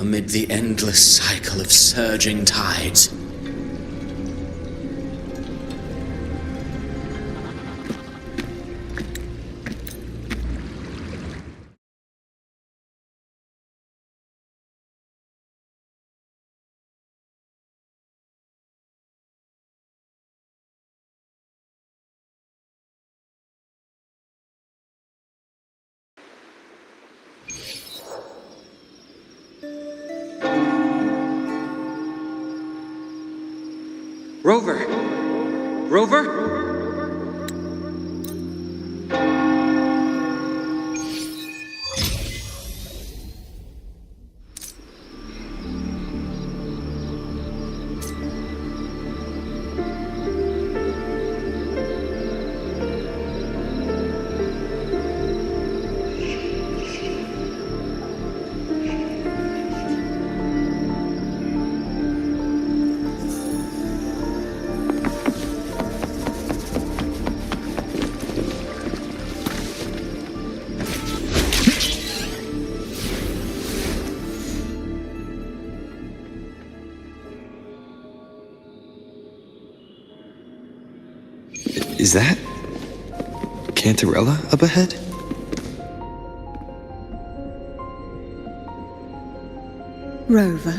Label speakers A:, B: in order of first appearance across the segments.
A: Amid the endless cycle of surging tides,
B: Rover! Rover?
C: Is that Cantarella up ahead?
D: Rover?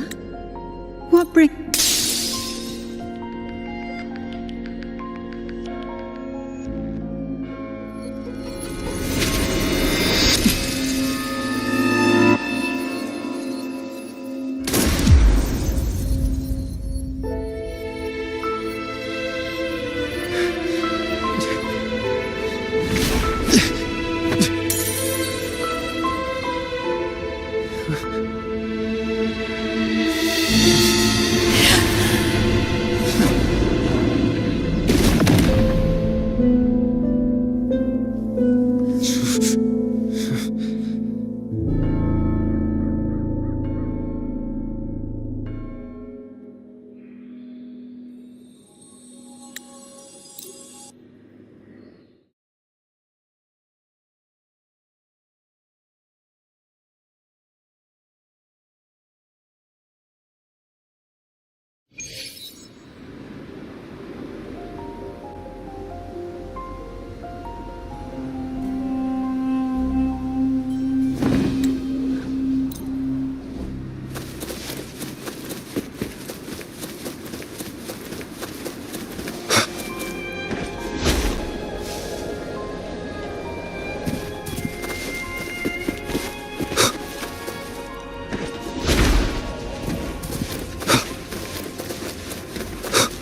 D: What bring...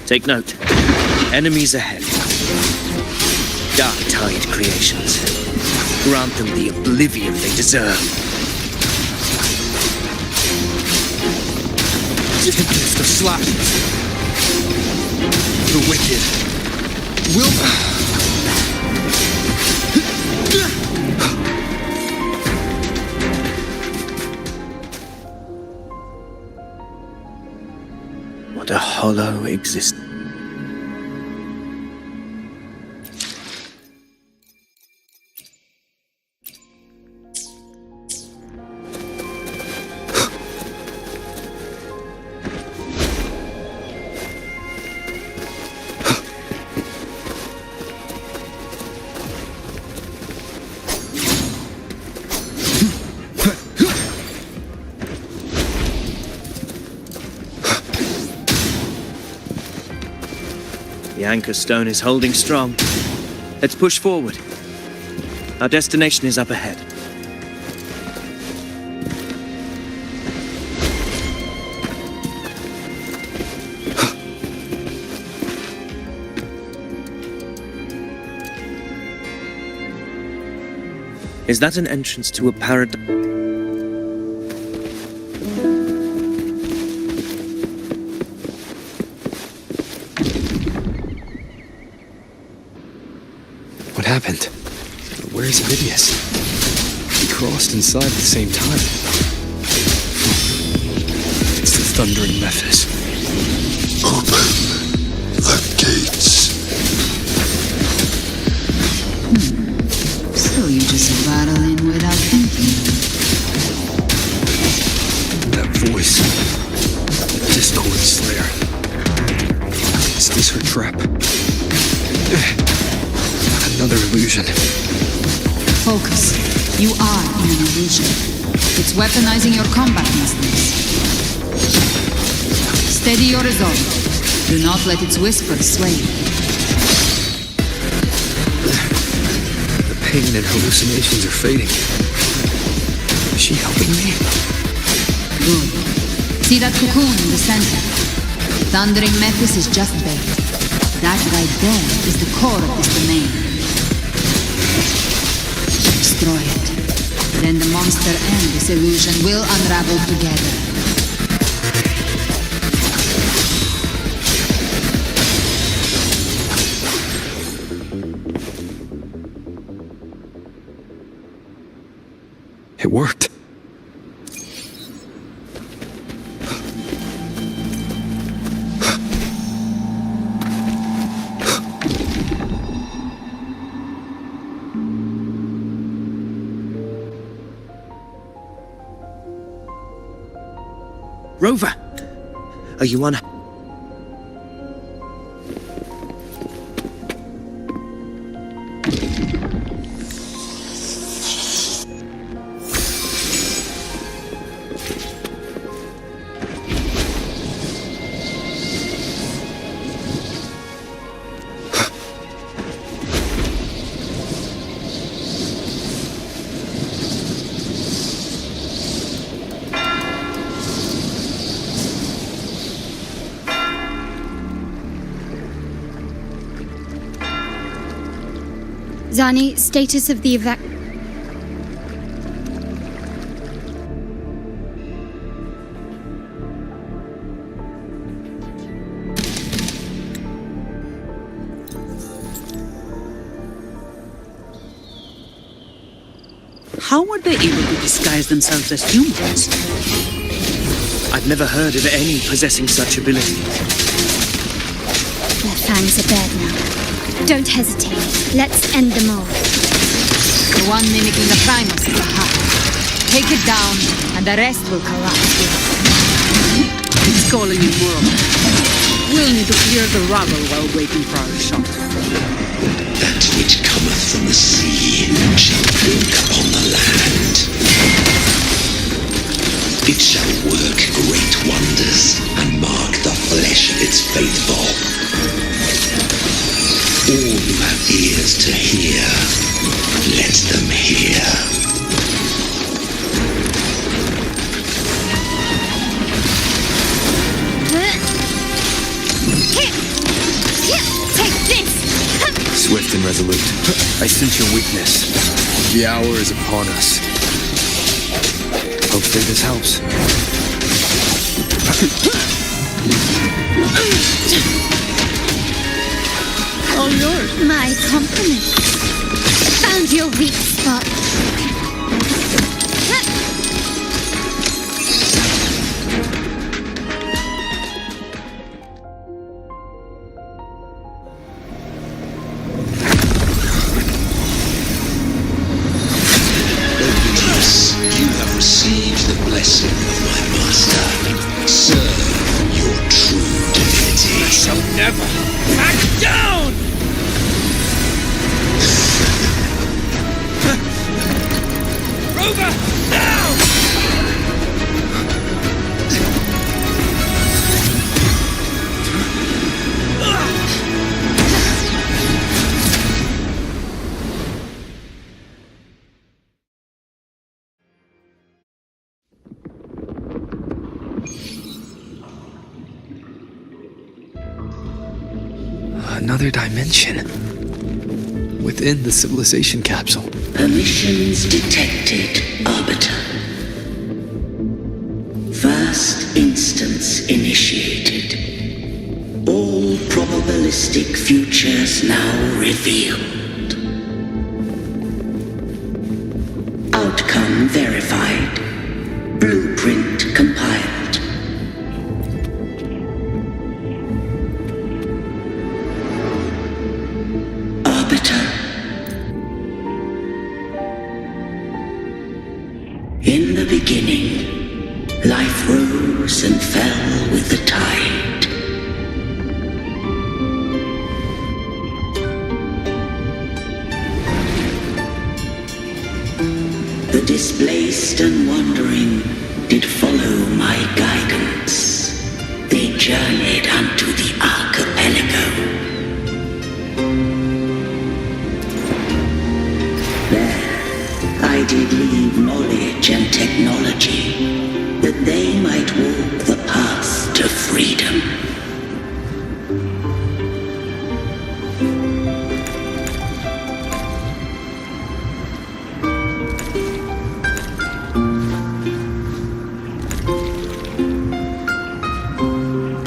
A: take note. Enemies ahead. Dark Tide creations. Grant them the oblivion they deserve.
C: Tempest of slashes. The wicked will...
A: hollow existence.
E: The anchor stone is holding strong. Let's push forward. Our destination is up ahead. Is that an entrance to a paradise?
C: What happened? Where's Vidius? We crossed inside at the same time. It's the thundering Mephis.
F: Open the gates.
D: So you just battle in without thinking.
C: That voice. The Discord Slayer. Is this her trap? Another illusion.
G: Focus. You are in an illusion. It's weaponizing your combat instincts. Steady your resolve. Do not let its whispers sway you.
C: The pain and hallucinations are fading. Is she helping me?
G: Good. See that cocoon in the center? Thundering Mephis is just bait. That right there is the core of this domain. Destroy it. Then the monster and this illusion will unravel together.
C: It worked.
E: Rover! Are you on?
H: Zani, status of the evac...
I: How were they able to disguise themselves as humans?
E: I've never heard of any possessing such ability.
H: Their fangs are bared now. Don't hesitate. Let's end them all.
G: The one mimicking the Primus is a hive. Take it down, and the rest will collapse with it.
I: It's calling in more of them. We'll need to clear the rubble while waiting for our shot.
F: That which cometh from the sea shall drink upon the land. It shall work great wonders and mark the flesh of its faithful. All who have ears to hear, let them hear.
H: Take this!
C: Swift and resolute. I sense your weakness. The hour is upon us. Hopefully this helps.
I: All yours.
H: My compliments. Found your weak spot.
E: over now!
C: Another dimension. Within the civilization capsule.
F: Permissions detected, Arbiter. First instance initiated. All probabilistic futures now revealed. Outcome verified. Blueprint compiled. In the beginning, life rose and fell with the tide. The displaced and wandering did follow my guidance. They journeyed unto the archipelago. There, I did leave knowledge and technology, that they might walk the path to freedom.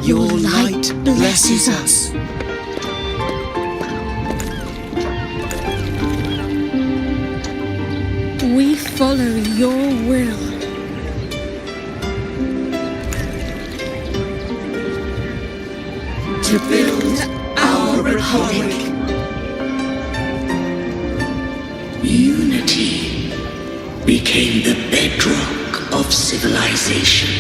I: Your light blesses us. We follow your will. To build our republic.
F: Unity became the bedrock of civilization.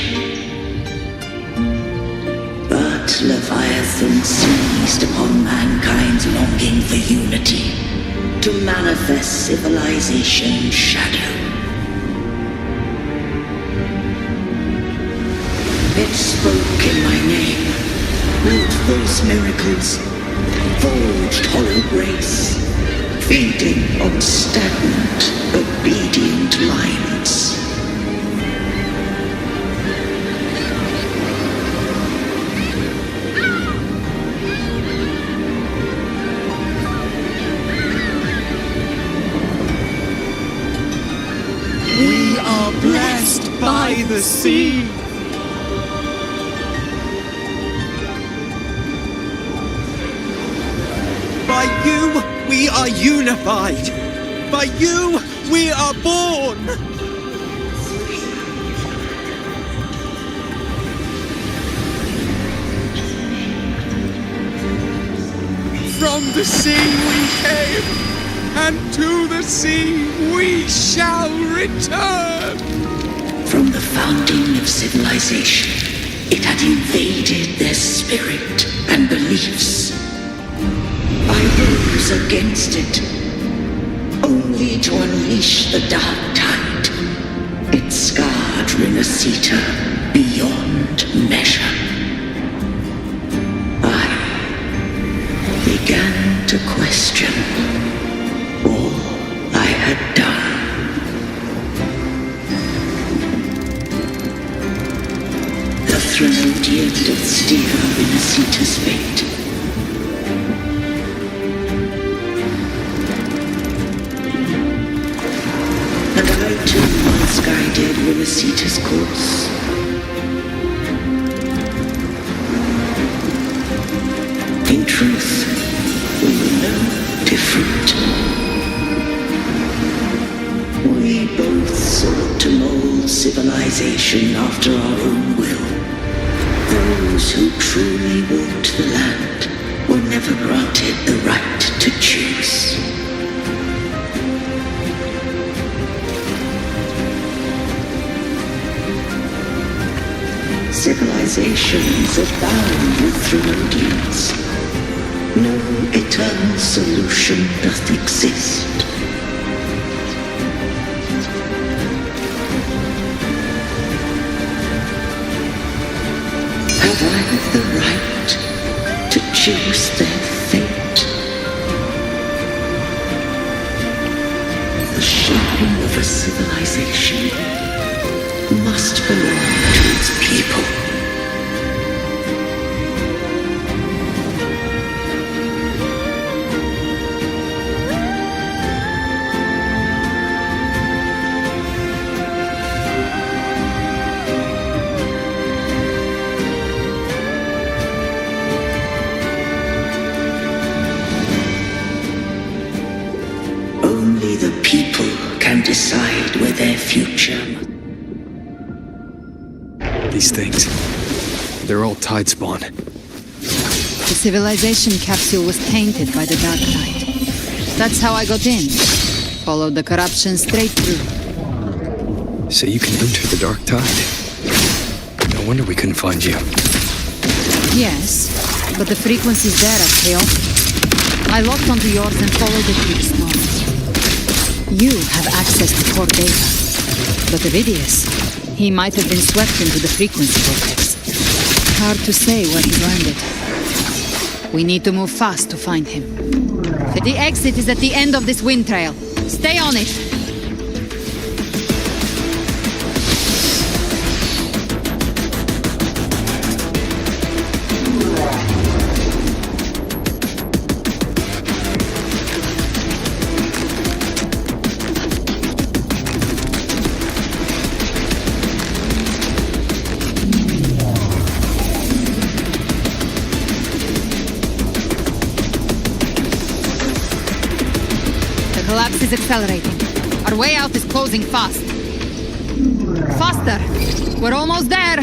F: But Leviathan seized upon mankind's longing for unity to manifest civilization's shadow. It spoke in my name, wrought false miracles, forged hollow grace, feeding on stagnant, obedient minds.
E: We are blessed by the sea. By you, we are unified. By you, we are born. From the sea we came, and to the sea we shall return.
F: From the founding of civilization, it had invaded their spirit and beliefs. I rose against it, only to unleash the dark tide. It scarred Renacita beyond measure. I began to question all I had done. The Threnodian did steer Renacita's fate. And I too once guided Renacita's course. In truth, we were no different. We both sought to mold civilization after our own will. Those who truly walked the land were never granted the right to choose. Civilizations abound with Threnodians. No eternal solution doth exist. choose their fate. The shaping of a civilization must belong to its people. Only the people can decide where their future.
C: These things, they're all tide spawn.
G: The civilization capsule was tainted by the dark tide. That's how I got in. Followed the corruption straight through.
C: So you can enter the dark tide. No wonder we couldn't find you.
G: Yes, but the frequency's there at chaotic. I locked onto yours and followed it through the storm. You have access to core data. But Avidius, he might have been swept into the frequency vortex. Hard to say where he landed. We need to move fast to find him. The exit is at the end of this wind trail. Stay on it! The collapse is accelerating. Our way out is closing fast. Faster! We're almost there!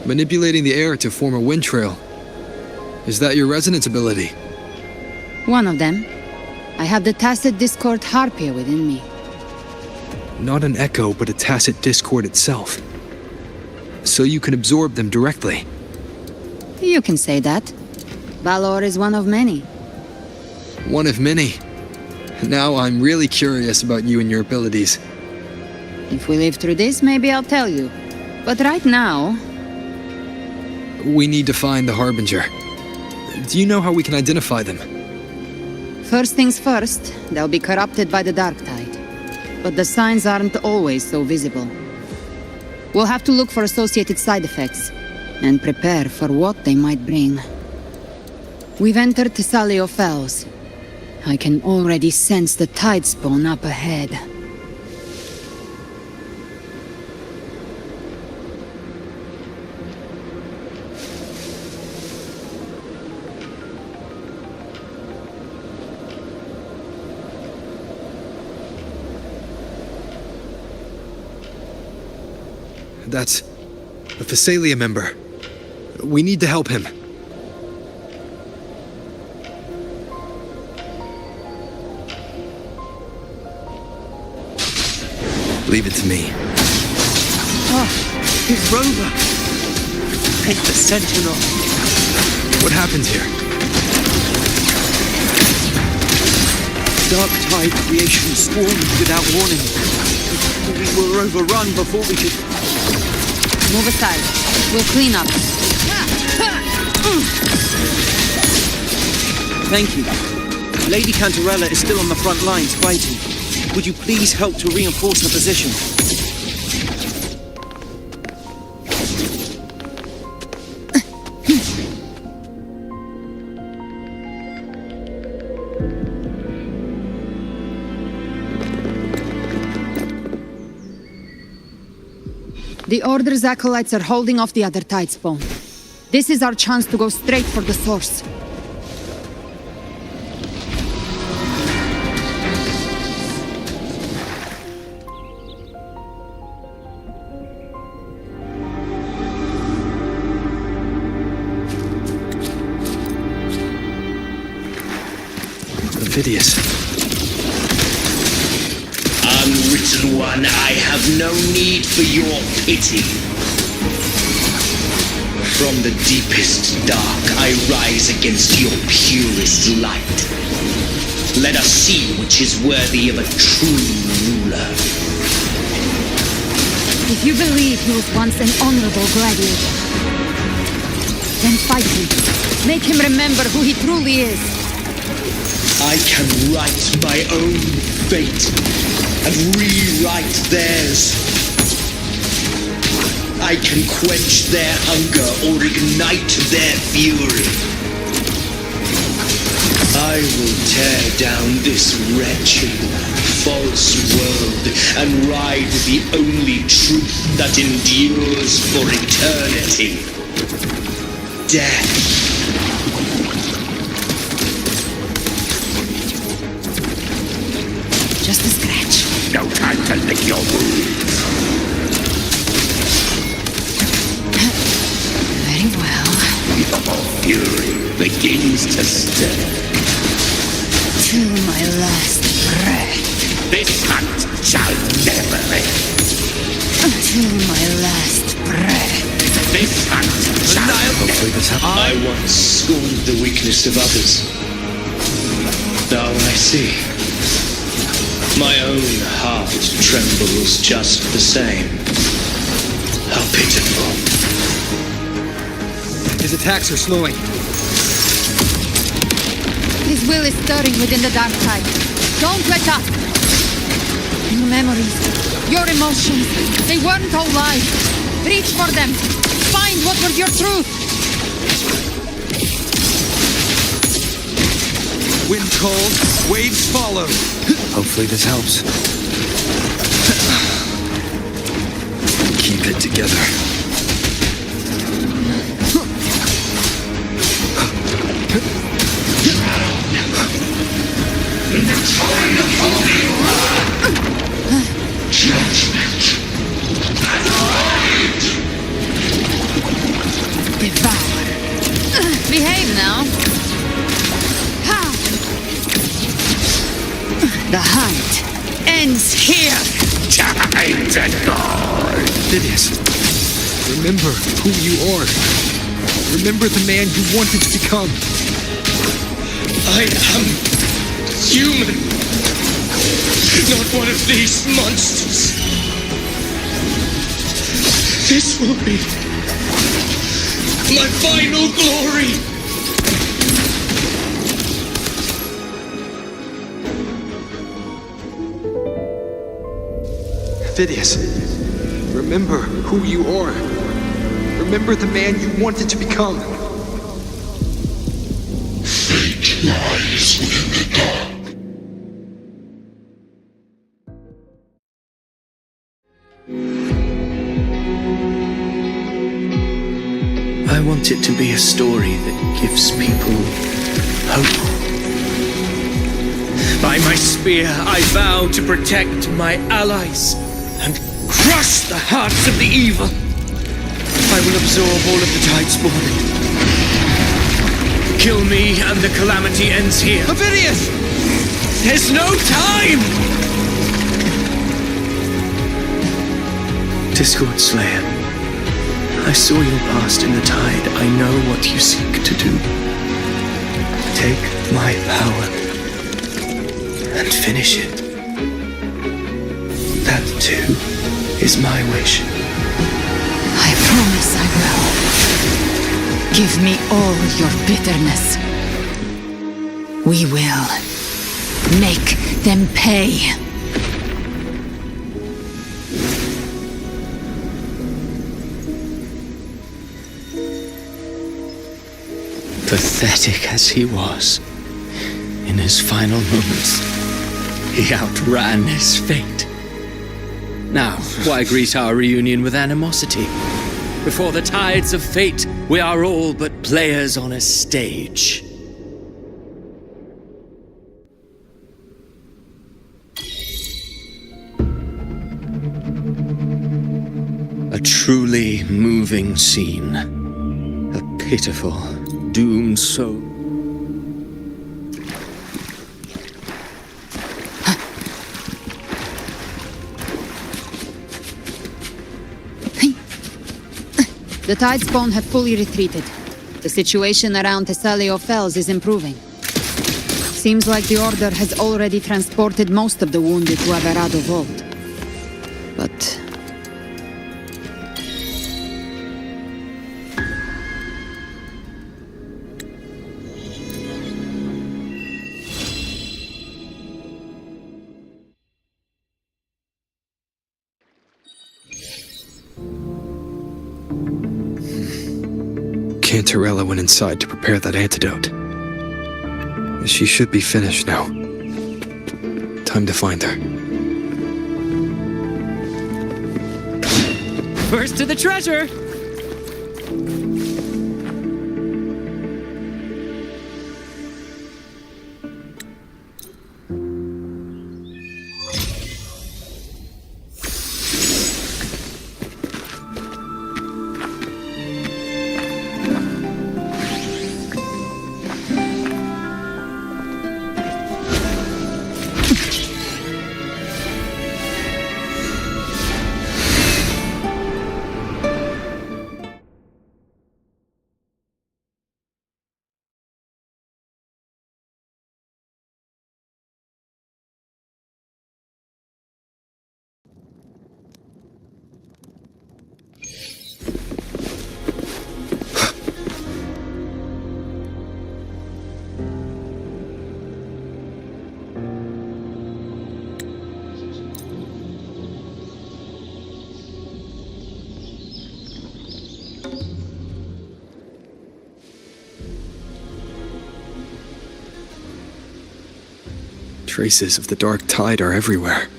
C: Manipulating the air to form a wind trail. Is that your resonance ability?
G: One of them. I have the tacit discord harpia within me.
C: Not an echo, but a tacit discord itself. So you can absorb them directly.
G: You can say that. Valor is one of many.
C: One of many. Now I'm really curious about you and your abilities.
G: If we live through this, maybe I'll tell you. But right now...
C: We need to find the Harbinger. Do you know how we can identify them?
G: First things first, they'll be corrupted by the dark tide. But the signs aren't always so visible. We'll have to look for associated side effects, and prepare for what they might bring. We've entered Thessalio Fells. I can already sense the tide spawn up ahead.
C: That's a Thessalia member. We need to help him. Leave it to me.
B: It's Rover! Take the Sentinel!
C: What happened here?
B: Dark tide creation swarmed without warning. We were overrun before we could...
G: Move aside. We'll clean up.
B: Thank you. Lady Cantarella is still on the front lines fighting. Would you please help to reinforce her position?
G: The Order's acolytes are holding off the other tide spawn. This is our chance to go straight for the source.
C: Phidias.
A: Unwritten one, I have no need for your pity. From the deepest dark, I rise against your purest light. Let us see which is worthy of a true ruler.
G: If you believe he was once an honorable gladiator, then fight him. Make him remember who he truly is.
A: I can write my own fate and rewrite theirs. I can quench their hunger or ignite their fury. I will tear down this wretched, false world and ride the only truth that endures for eternity. Death.
G: Just a scratch.
A: No time to lick your wounds.
G: Very well.
A: Your fury begins to stir.
G: Till my last breath.
A: This hunt shall never end.
G: Until my last breath.
A: This hunt shall
C: Hopefully this happens.
A: I once scorned the weakness of others. Now I see. My own heart trembles just the same. How pitiful.
C: His attacks are slowing.
G: His will is stirring within the dark side. Don't let up. Your memories, your emotions, they weren't all lies. Reach for them. Find what was your truth.
C: Wind cold, waves follow. Hopefully this helps. Keep it together.
G: Devour. Behave now. Ha! The hunt ends here.
A: time to go.
C: Phidias, remember who you are. Remember the man you wanted to become.
A: I am human, not one of these monsters. This will be my final glory.
C: Phidias, remember who you are. Remember the man you wanted to become.
J: Fate lies within the dark.
A: I want it to be a story that gives people hope. By my spear, I vow to protect my allies and crush the hearts of the evil. I will absorb all of the Tidespawn. Kill me and the calamity ends here.
C: Phidias!
A: There's no time! Discord Slayer, I saw your past in the tide. I know what you seek to do. Take my power and finish it. That too is my wish.
G: I promise I will. Give me all your bitterness. We will make them pay.
A: Pathetic as he was, in his final moments, he outran his fate. Now, why greet our reunion with animosity? Before the tides of fate, we are all but players on a stage. A truly moving scene. A pitiful, doomed soul.
G: The Tidespawn have fully retreated. The situation around Thessalio Fells is improving. Seems like the Order has already transported most of the wounded to Averado Vault. But...
C: Cantarella went inside to prepare that antidote. She should be finished now. Time to find her.
I: First to the treasure!
C: Traces of the dark tide are everywhere.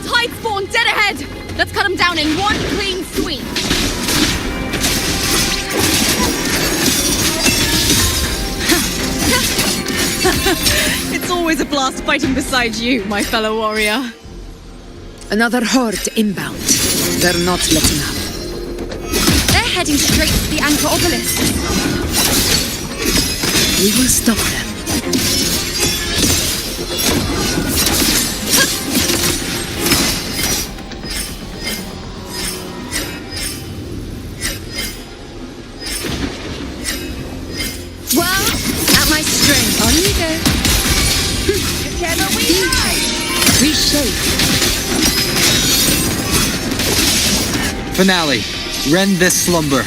K: Tidespawn dead ahead! Let's cut them down in one clean sweep! It's always a blast fighting beside you, my fellow warrior.
G: Another horde inbound. They're not letting up.
K: They're heading straight to the Anchor Obelisk.
G: We will stop them.
K: Well, at my strength. On you go. Together we rise!
G: Reshape.
B: Finale. Rend this slumber.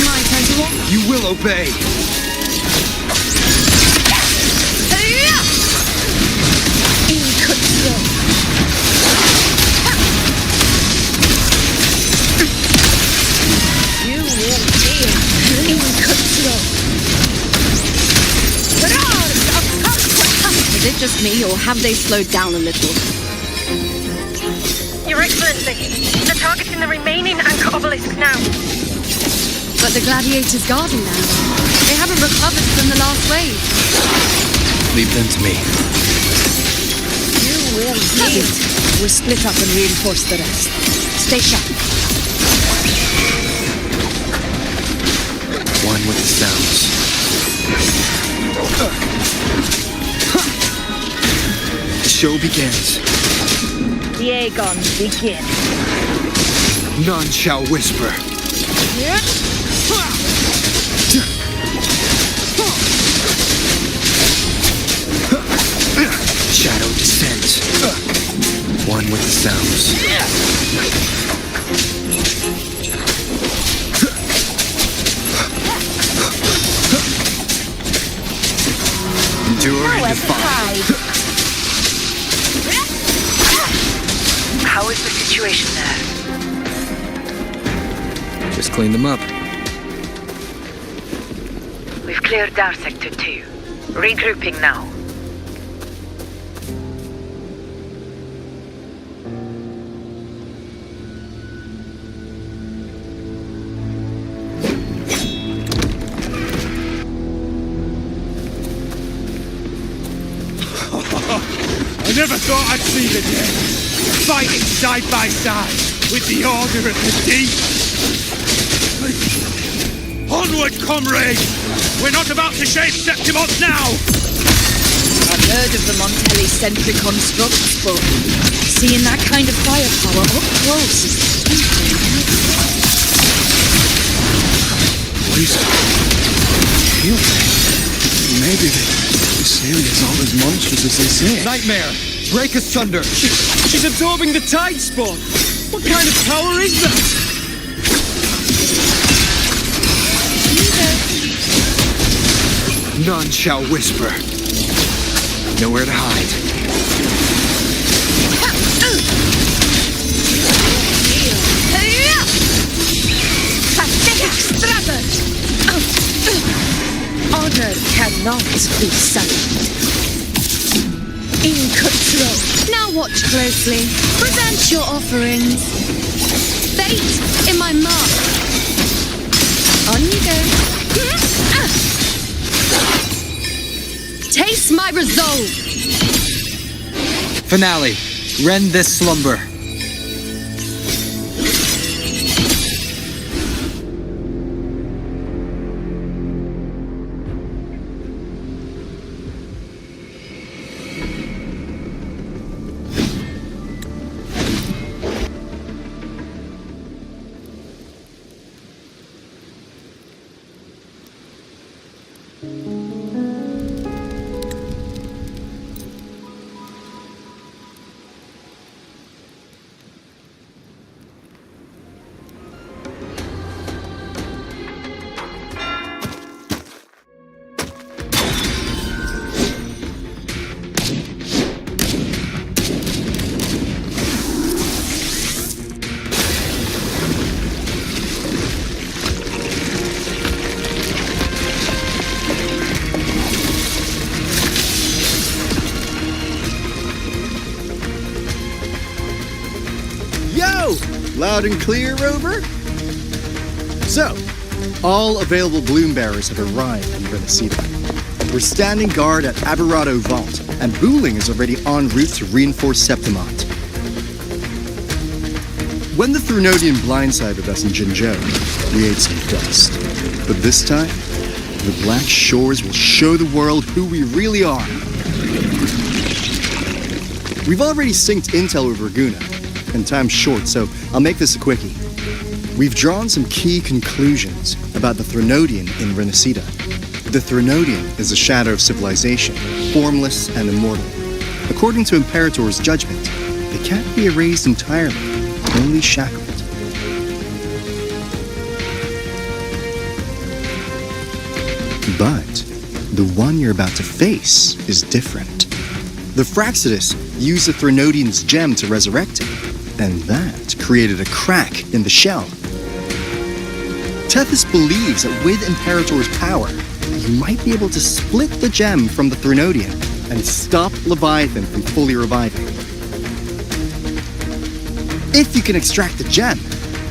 G: My turn to walk.
C: You will obey!
K: You will feel in control. Is it just me, or have they slowed down a little?
L: Your Excellency, they're targeting the remaining Anchor Obelisk now.
K: But the gladiators guarding now. They haven't recovered from the last wave.
C: Leave them to me.
K: You will
G: Good. We'll split up and reinforce the rest. Stay sharp.
C: One with the sounds. The show begins.
L: The Aegon begin.
C: None shall whisper. Shadow descends. One with the sounds. Endure and defy.
L: How is the situation there?
C: Just clean them up.
L: We've cleared our Sector 2. Regrouping now.
E: never thought I'd see the day, fighting side by side with the Order of the Deep. Onward, comrade! We're not about to shave Septimos now!
I: I've heard of the Montelli-centric constructs, but seeing that kind of firepower up close is something.
E: What is it? Shield thing? Maybe this area is all as monstrous as they say.
C: Nightmare! Break asunder!
E: She's absorbing the tide spawn! What kind of power is that?
C: None shall whisper. Nowhere to hide.
I: Honor cannot be sullied. In control.
K: Now watch closely. Present your offerings. Fate in my mark. On you go. Taste my resolve.
C: Finale. Rend this slumber.
M: Loud and clear, Rover? So, all available bloom bearers have arrived in Renacida. We're standing guard at Aberrado Vault, and Booling is already en route to reinforce Septimont. When the Threnodian blindsided us in Jinzhou, we ate some dust. But this time, the Black Shores will show the world who we really are. We've already synced intel with Raguna, and time's short, so I'll make this a quickie. We've drawn some key conclusions about the Threnodian in Renacida. The Threnodian is a shadow of civilization, formless and immortal. According to Imperator's judgment, they can't be erased entirely, only shackled. But the one you're about to face is different. The Fraxidus used the Threnodian's gem to resurrect him, and that created a crack in the shell. Tethys believes that with Imperator's power, you might be able to split the gem from the Threnodian and stop Leviathan from fully reviving. If you can extract the gem,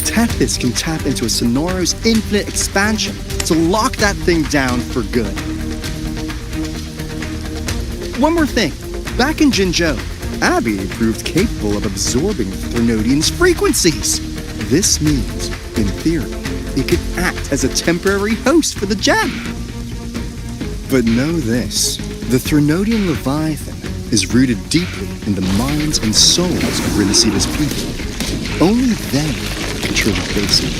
M: Tethys can tap into a Sonoro's infinite expansion to lock that thing down for good. One more thing. Back in Jinzhou, Abby proved capable of absorbing the Threnodian's frequencies. This means, in theory, it could act as a temporary host for the gem. But know this, the Threnodian Leviathan is rooted deeply in the minds and souls of Renacida's people. Only they can truly face it.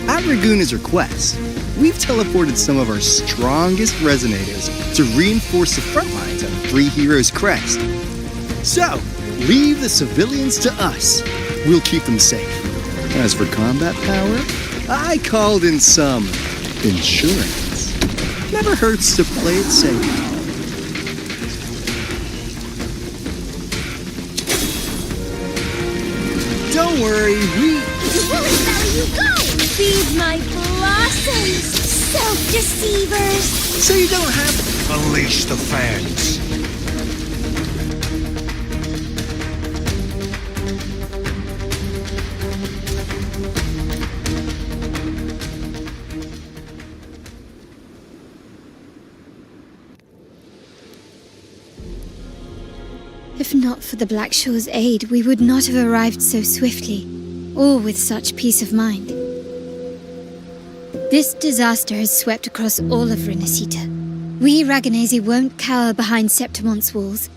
M: At Raguna's request, we've teleported some of our strongest resonators to reinforce the front lines on Three Heroes Crest. So, leave the civilians to us. We'll keep them safe. As for combat power, I called in some insurance. Never hurts to play it safe. Don't worry, we...
H: To Woolly Valley you go! Feed my blossoms, self-deceivers!
M: So you don't have to...
J: Unleash the fans.
H: If not for the Blackshaw's aid, we would not have arrived so swiftly, or with such peace of mind. This disaster has swept across all of Renacita. We Raganese won't cower behind Septimonte's walls,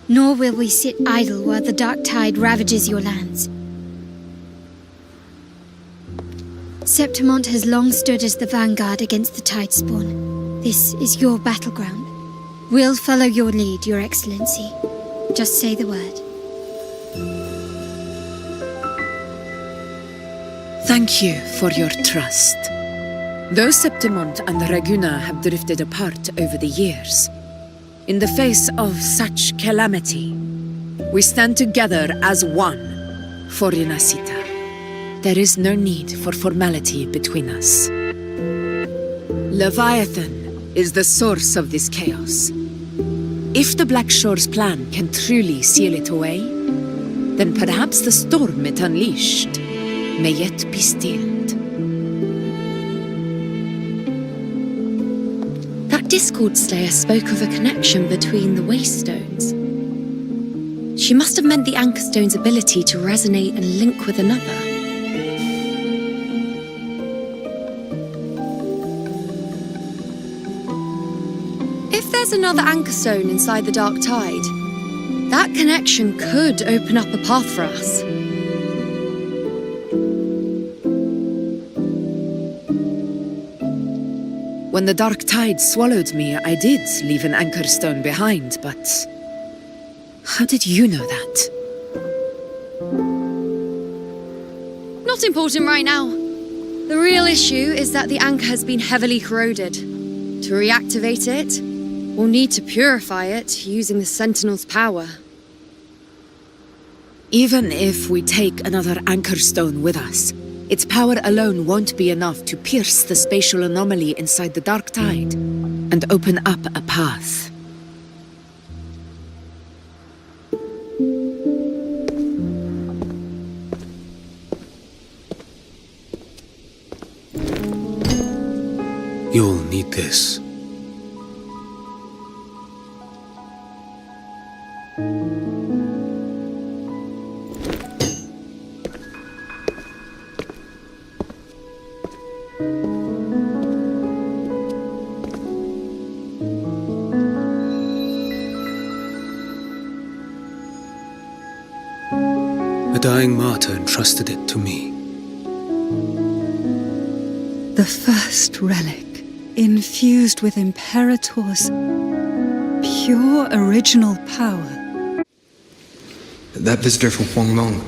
H: nor will we sit idle while the dark tide ravages your lands. Septimonte has long stood as the vanguard against the Tidespawn. This is your battleground. We'll follow your lead, Your Excellency. Just say the word.
I: Thank you for your trust. Though Septimonte and Raguna have drifted apart over the years, in the face of such calamity, we stand together as one for Renacita. There is no need for formality between us. Leviathan is the source of this chaos. If the Blackshore's plan can truly seal it away, then perhaps the storm it unleashed may yet be stilled.
K: That Discord Slayer spoke of a connection between the Wastestones. She must have meant the Anchorstone's ability to resonate and link with another. If there's another Anchorstone inside the Dark Tide, that connection could open up a path for us.
I: When the Dark Tide swallowed me, I did leave an Anchorstone behind, but how did you know that?
K: Not important right now. The real issue is that the anchor has been heavily corroded. To reactivate it, we'll need to purify it using the Sentinel's power.
I: Even if we take another Anchorstone with us, its power alone won't be enough to pierce the spatial anomaly inside the Dark Tide and open up a path.
C: You'll need this. A dying martyr entrusted it to me.
N: The first relic, infused with Imperator's pure original power.
C: That visitor from Huanglong,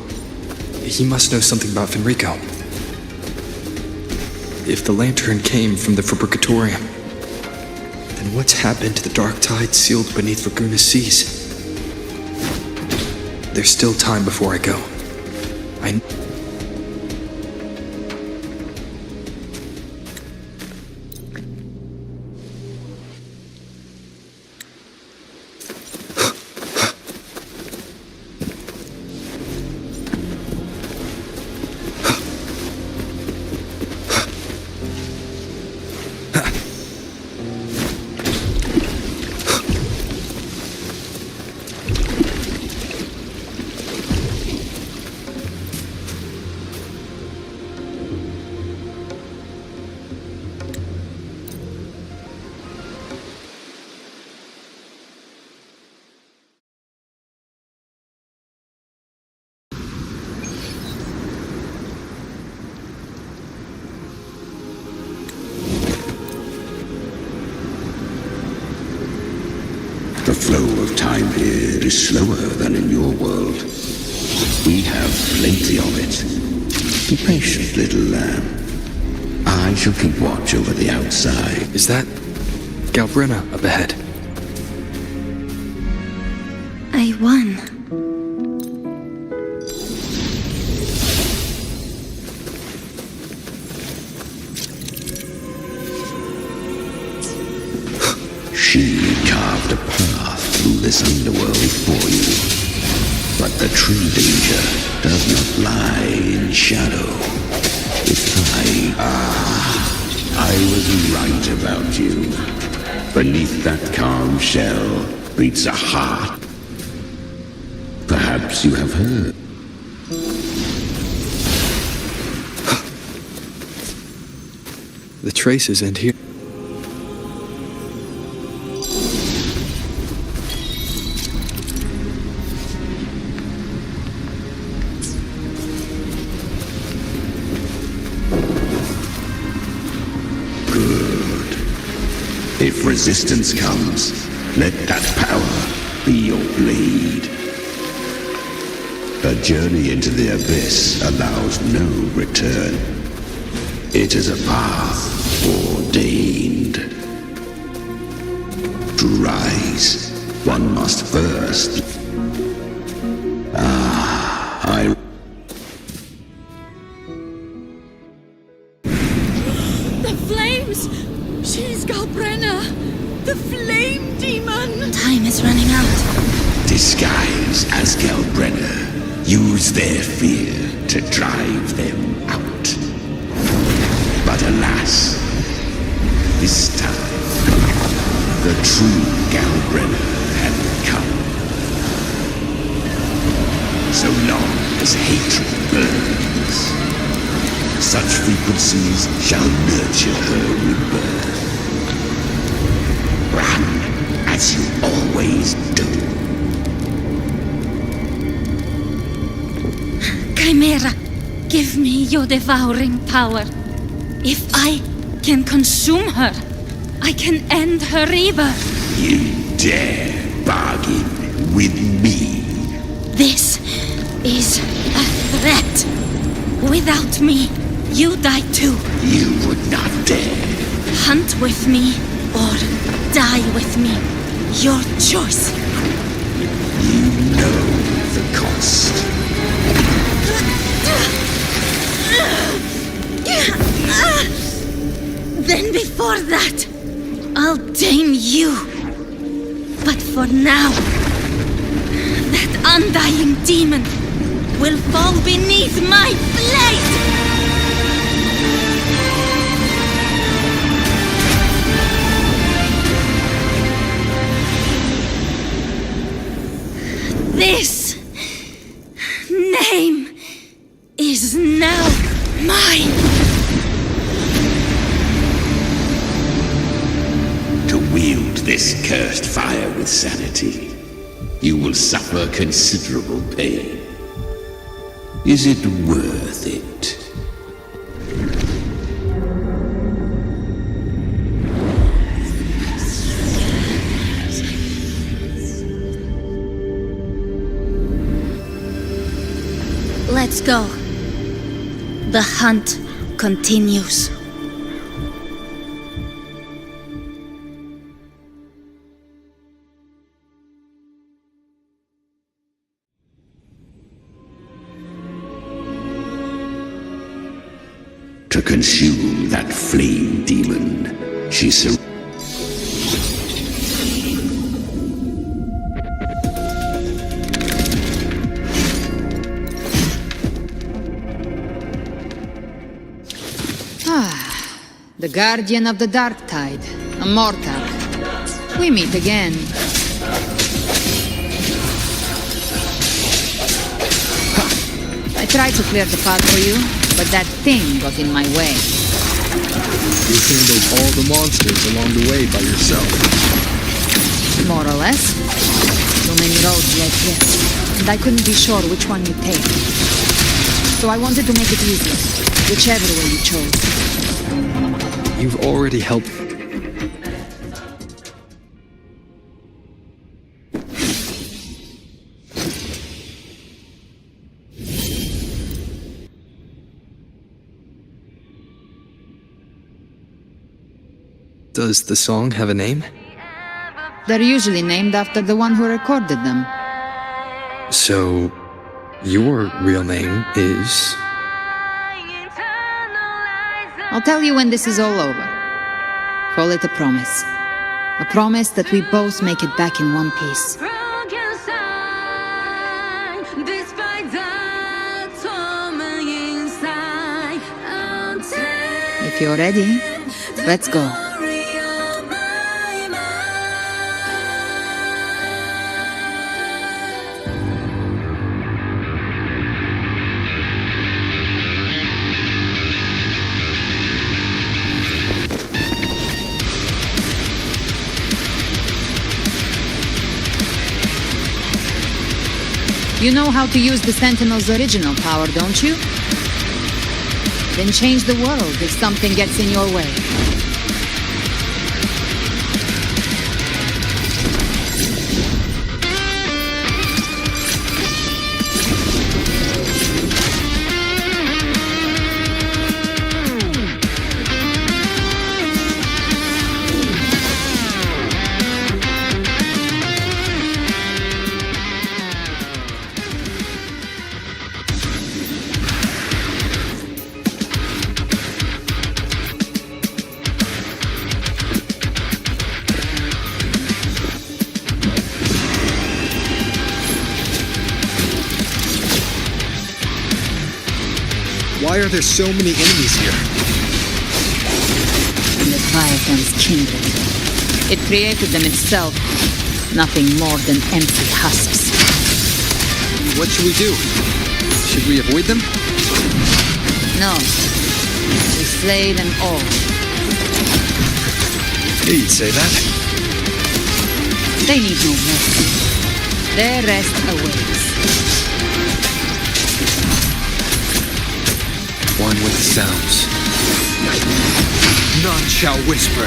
C: he must know something about Fenrico. If the lantern came from the Fabricatorium, then what's happened to the dark tide sealed beneath Raguna's seas? There's still time before I go.
J: The flow of time here is slower than in your world. We have plenty of it. Be patient, little lamb. I shall keep watch over the outside.
C: Is that Galbrina up ahead?
H: I won.
J: She carved a path through this underworld for you. But the true danger does not lie in shadow. I was right about you. Beneath that calm shell beats a heart. Perhaps you have heard.
C: The traces end here.
J: If resistance comes, let that power be your blade. A journey into the abyss allows no return. It is a path ordained. To rise, one must first.
O: The flames! She's Galbrenna! The flame demon!
F: Time is running out.
J: Disguise as Galbrenna. Use their fear to drive them out. But alas, this time, the true Galbrenna had come. So long as hatred burns, such frequencies shall nurture her rebirth. Run as you always do.
O: Chimera, give me your devouring power. If I can consume her, I can end her rebirth.
J: You dare bargain with me?
O: This is a threat. Without me, you die too.
J: You would not dare.
O: Hunt with me or die with me. Your choice.
J: You know the cost.
O: Then before that, I'll tame you. But for now, that undying demon will fall beneath my blade! This name is now mine.
J: To wield this cursed fire with sanity, you will suffer considerable pain. Is it worth it?
O: Let's go. The hunt continues.
J: To consume that flame demon, she
G: The guardian of the dark tide, a mortal. We meet again. I tried to clear the path for you, but that thing got in my way.
C: You handled all the monsters along the way by yourself.
G: More or less. So many roads led here, and I couldn't be sure which one you'd take. So I wanted to make it easy, whichever way you chose.
C: You've already helped. Does the song have a name?
G: They're usually named after the one who recorded them.
C: So, your real name is...
G: I'll tell you when this is all over. Call it a promise. A promise that we both make it back in one piece. If you're ready, let's go. You know how to use the Sentinel's original power, don't you? Then change the world if something gets in your way.
M: Why are there so many enemies here?
G: Leviathan's kindred. It created them itself. Nothing more than empty husks.
C: What should we do? Should we avoid them?
G: No. We slay them all.
C: You'd say that.
G: They need no mercy. Their rest awaits.
C: One with the sounds.
M: None shall whisper.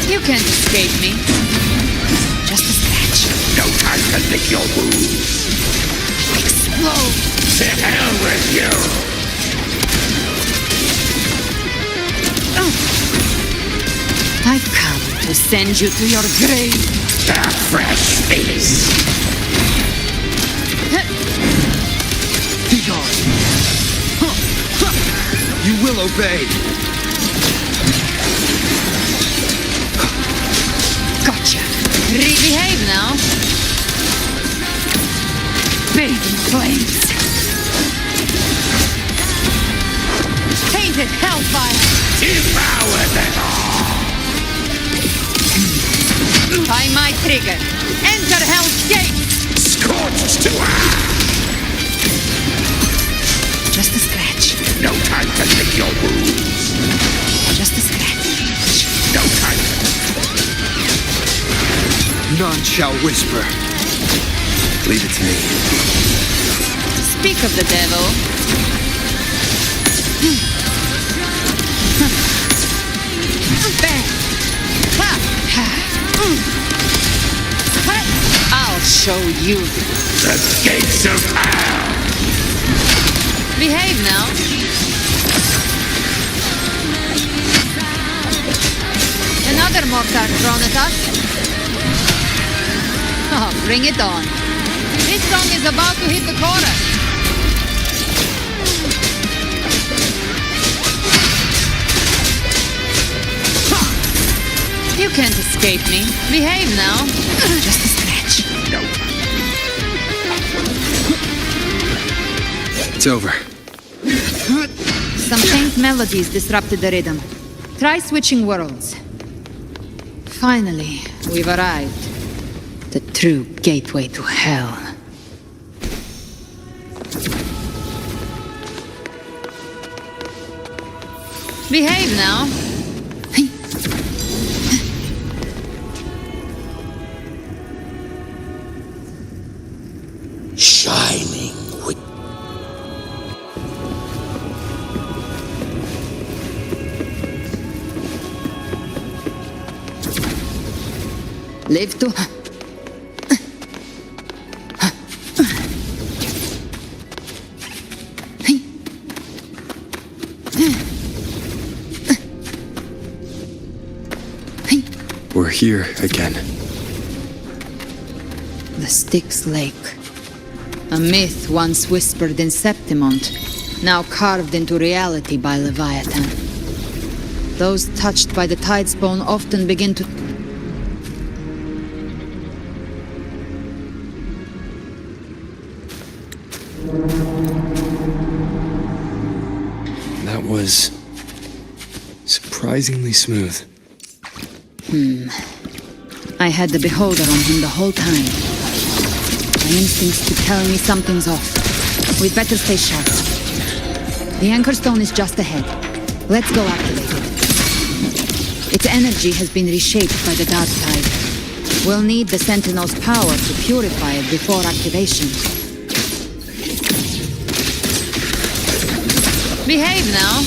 G: You can't escape me. Just a scratch.
J: No time to lick your wounds.
G: Explode!
J: To hell with you!
G: I've come to send you to your grave.
J: A fresh face.
M: Be gone. You will obey.
G: Gotcha. Behave now. Bathe in flames. Painted hellfire.
J: Devour them all.
G: By my trigger. Enter Hell's Gate.
J: Scorched to ash.
G: Just a scratch.
J: No time to lick your wounds.
G: Just a scratch.
J: No time.
M: None shall whisper.
C: Leave it to me.
G: Speak of the devil. Bang. I'll show you.
J: The gates of hell.
G: Behave now. Another mortar thrown at us. Oh, bring it on. This song is about to hit the chorus. You can't escape me. Behave now. Just a scratch.
J: No.
C: It's over.
G: Some faint melodies disrupted the rhythm. Try switching worlds. Finally, we've arrived. The true gateway to hell. Behave now.
J: Shining with
G: Live to...
C: We're here again.
G: The Styx Lake. A myth once whispered in Septimont, now carved into reality by Leviathan. Those touched by the Tidespawn often begin to...
C: That was surprisingly smooth.
G: I had the beholder on him the whole time. My instincts could tell me something's off. We'd better stay sharp. The Anchor Stone is just ahead. Let's go activate it. Its energy has been reshaped by the dark tide. We'll need the Sentinel's power to purify it before activation. Behave now.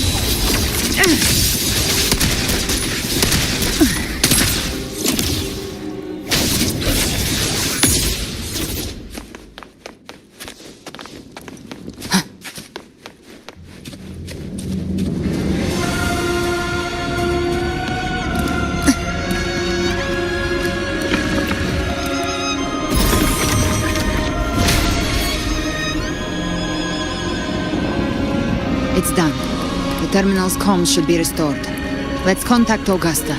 G: It's done. The terminal's comms should be restored. Let's contact Augusta.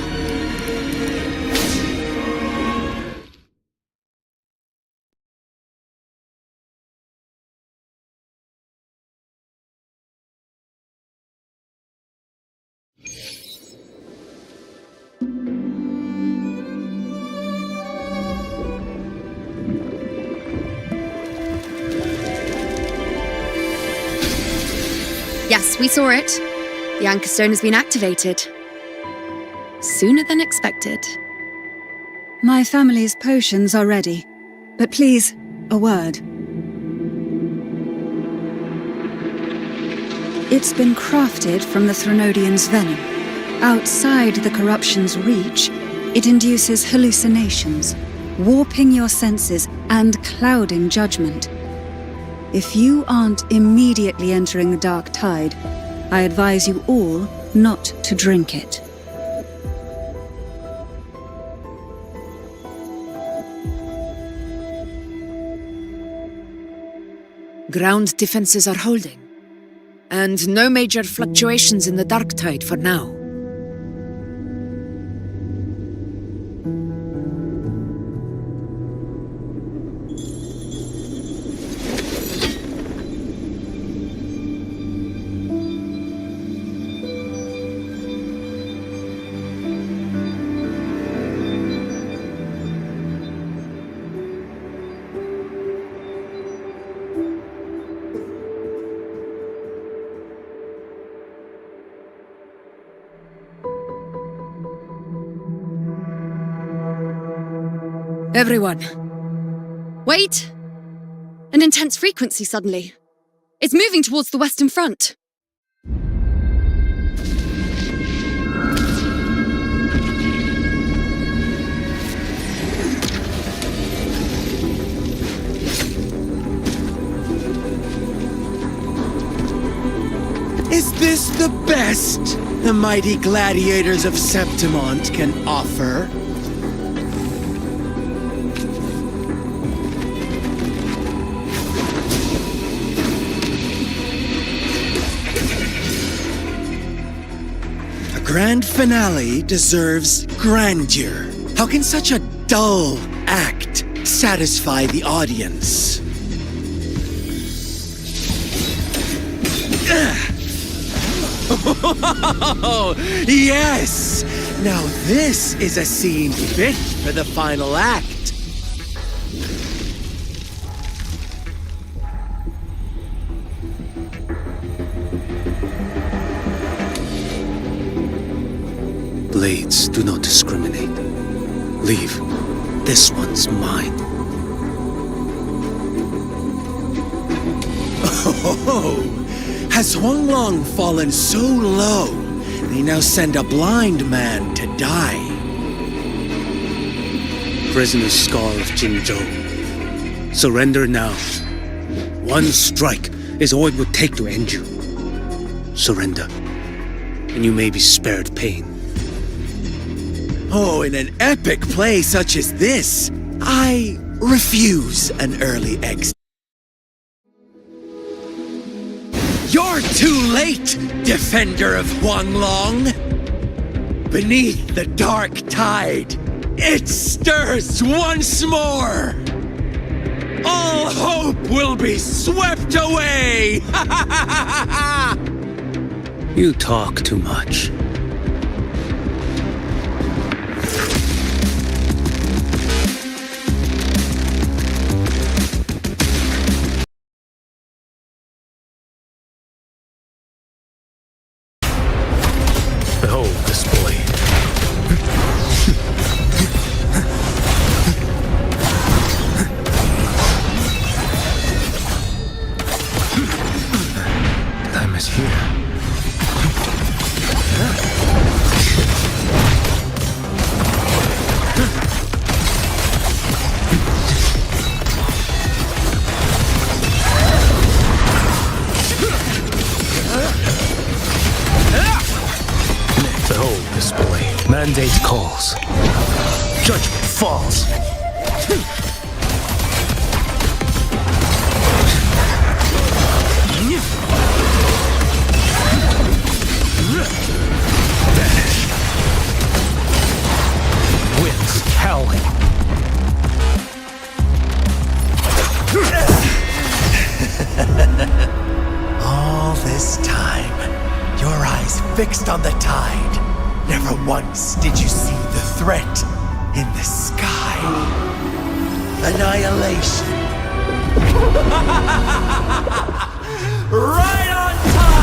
K: Yes, we saw it. The Anchor Stone has been activated. Sooner than expected.
N: My family's potions are ready. But please, a word. It's been crafted from the Threnodian's venom. Outside the corruption's reach, it induces hallucinations, warping your senses and clouding judgment. If you aren't immediately entering the dark tide, I advise you all not to drink it.
I: Ground defenses are holding, and no major fluctuations in the dark tide for now. Everyone.
K: Wait! An intense frequency suddenly. It's moving towards the Western Front.
E: Is this the best the mighty gladiators of Septimont can offer? Grand finale deserves grandeur. How can such a dull act satisfy the audience? Oh, yes! Now this is a scene fit for the final act.
C: Blades do not discriminate. Leave. This one's mine.
E: Oh, has Huanglong fallen so low, they now send a blind man to die?
C: Prisoner Scar of Jinzhou. Surrender now. One strike is all it would take to end you. Surrender, and you may be spared pain.
E: Oh, in an epic play such as this, I refuse an early exit. You're too late, defender of Huanglong! Beneath the dark tide, it stirs once more! All hope will be swept away!
C: You talk too much. Behold this blade.
P: Behold display. Mandate calls. Judgment falls. Vanish. Winds howling.
Q: All this time, your eyes fixed on the tide. Never once did you see the threat in the sky. Annihilation. Right on time!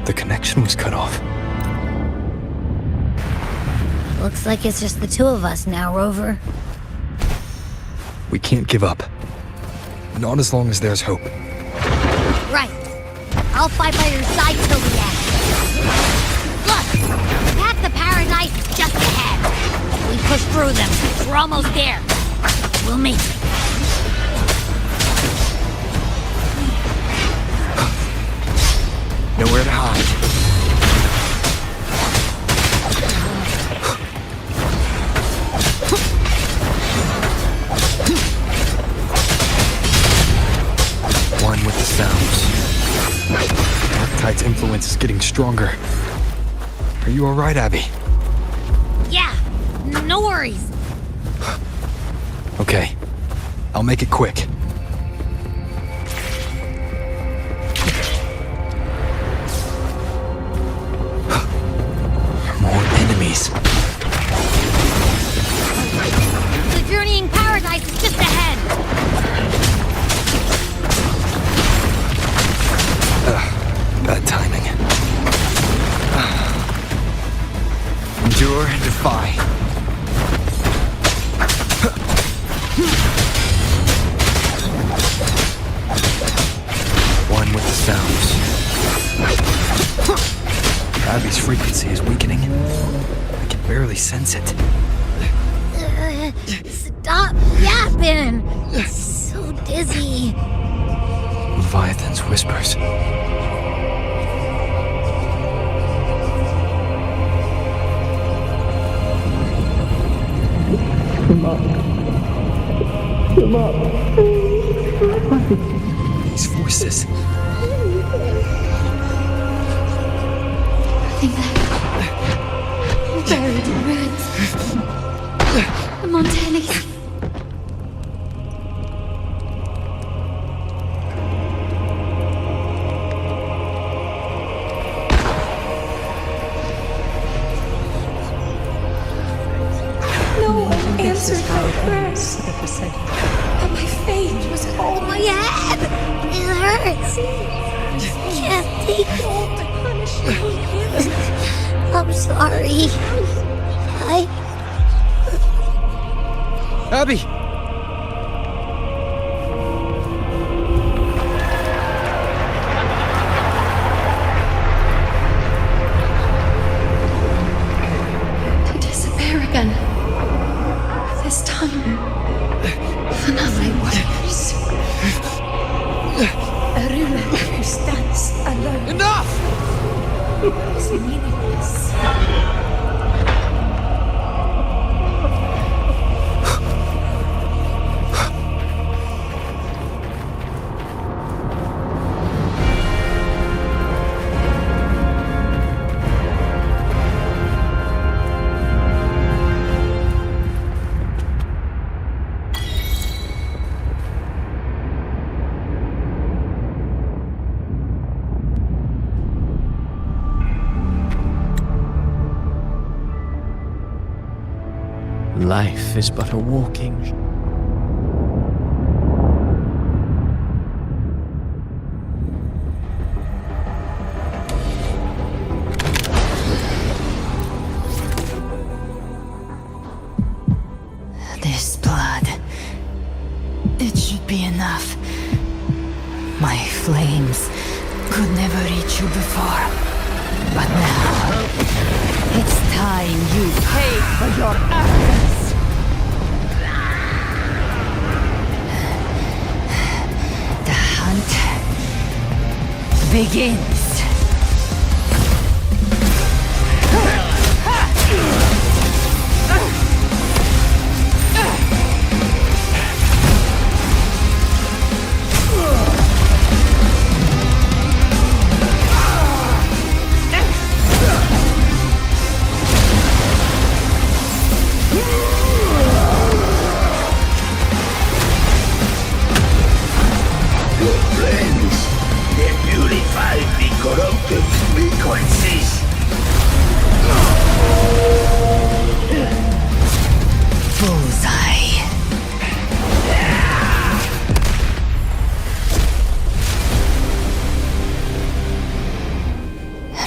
P: The connection was cut off.
R: Looks like it's just the two of us now, Rover.
P: We can't give up. Not as long as there's hope.
R: Right. I'll fight by your side till the end. Look! Path to Paradise is just ahead. We push through them. We're almost there. We'll make it.
P: Nowhere to hide. One with the sounds. Darktide's influence is getting stronger. Are you alright, Abby?
R: Yeah, no worries.
P: Okay. I'll make it quick. Enemies.
R: The journeying paradise is just ahead.
P: Bad timing. Endure and defy. One with the sounds. Abby's frequency is weakening. I can barely sense it.
R: Stop yapping. It's so dizzy.
P: Leviathan's whispers.
F: Come up. Come up.
P: These voices.
H: Buried in ruins. The Montanis.
S: No one answered my prayers. And my fate was all
R: my head. It hurts. Can't take it. I'm sorry.
P: Abby!
S: To disappear again. This time, for nothing worse. A ruler who stands alone.
P: Enough!
S: Is meaningless.
A: Life is but a walking.
O: This blood. It should be enough. My flames could never reach you before. But now, it's time you paid for your arrogance. The hunt begins.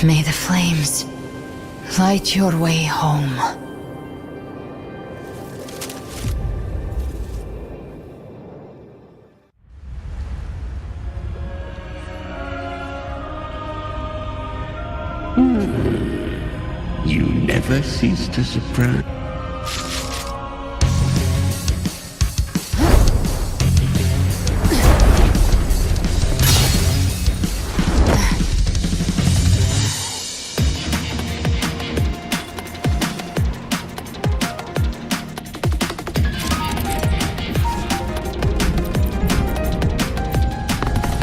O: May the flames light your way home.
J: You never cease to surprise.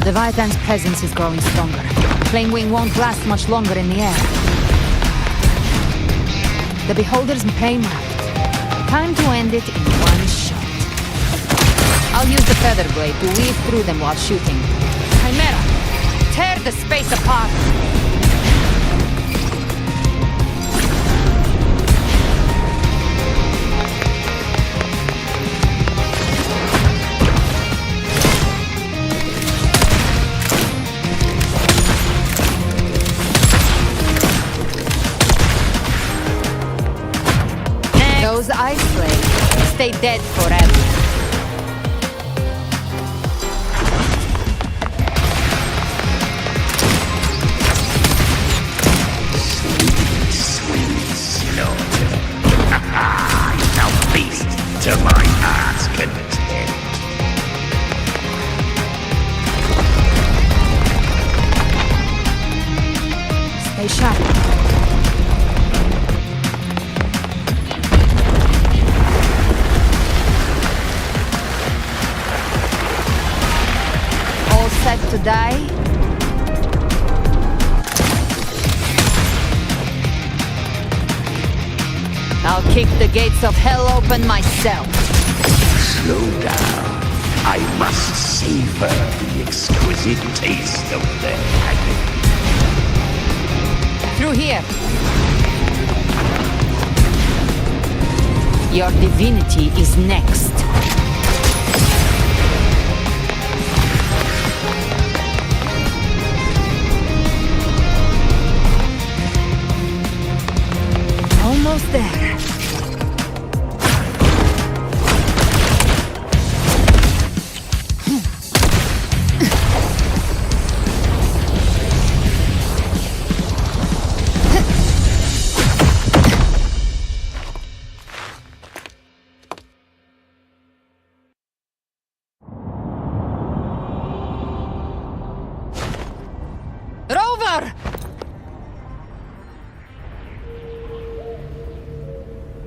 G: The Leviathan's presence is growing stronger. Flame Wing won't last much longer in the air. The Beholder's pain right. Time to end it in one shot. I'll use the Feather Blade to weave through them while shooting. Chimera, tear the space apart! Those ice blades stay dead forever.
J: Sweet slaughter. Now feast to my heart's content.
G: Stay sharp. Set to die? I'll kick the gates of hell open myself.
J: Slow down. I must savor the exquisite taste of their agony.
G: Through here. Your divinity is next. Almost there. Rover!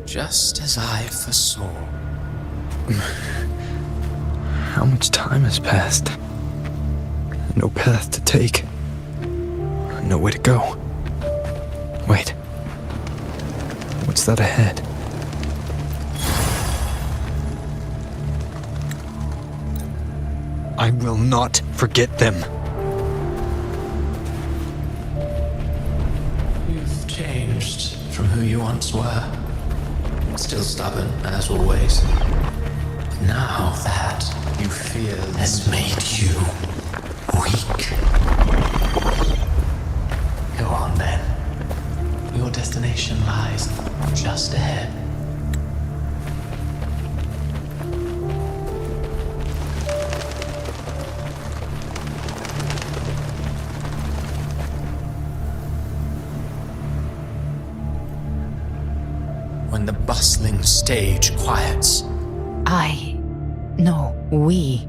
A: Just as I foresaw.
P: How much time has passed? No path to take. Nowhere to go. Wait. What's that ahead? I will not forget them.
A: You've changed from who you once were. Still stubborn, as always. But now that you fear has made you weak. Go on then. Your destination lies just ahead. When the bustling stage quiets,
O: We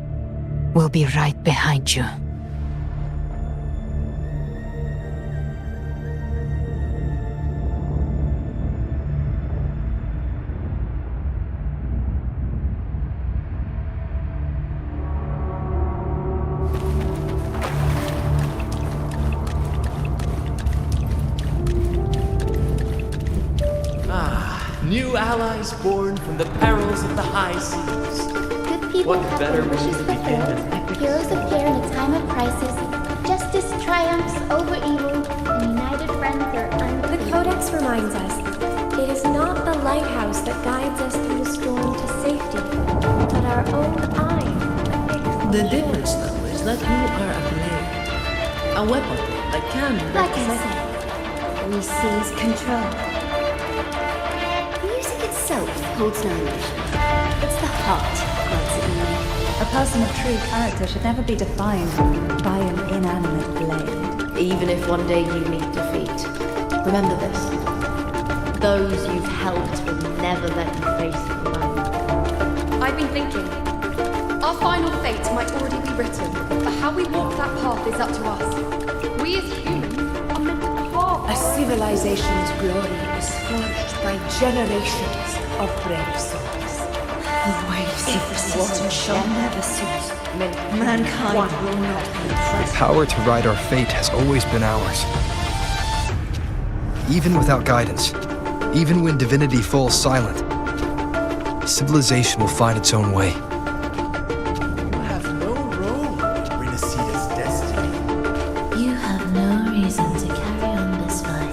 O: will be right behind you.
T: New allies born from the perils of the high seas.
U: Good people
T: What
U: have
T: better
U: their
T: way
U: wishes
T: to begin
U: fulfilled. Heroes appear in a time of crisis. Justice triumphs over evil, and united friends are undefeated.
S: The Codex reminds us, it is not the lighthouse that guides us through the storm to safety, but our own eye.
V: The difference, though, is that you are a blade. A weapon that can...
U: Like I said, we seize control. Music itself holds no emotion. It's the heart that grants it meaning.
N: A person of true character should never be defined by an inanimate blade.
V: Even if one day you meet defeat, remember this. Those you've helped will never let you face it alone.
K: I've been thinking. Our final fate might already be written, but how we walk that path is up to us. We as humans are meant to carve
V: A civilization's glory is forged by generations of brave souls.
N: The waves of resistance shall never cease. Mankind will not be
P: The
N: oppressed.
P: power to ride our fate has always been ours. Even without guidance, even when divinity falls silent, civilization will find its own way.
Q: You have no role in Renaceda's destiny.
U: You have no reason to carry on this fight.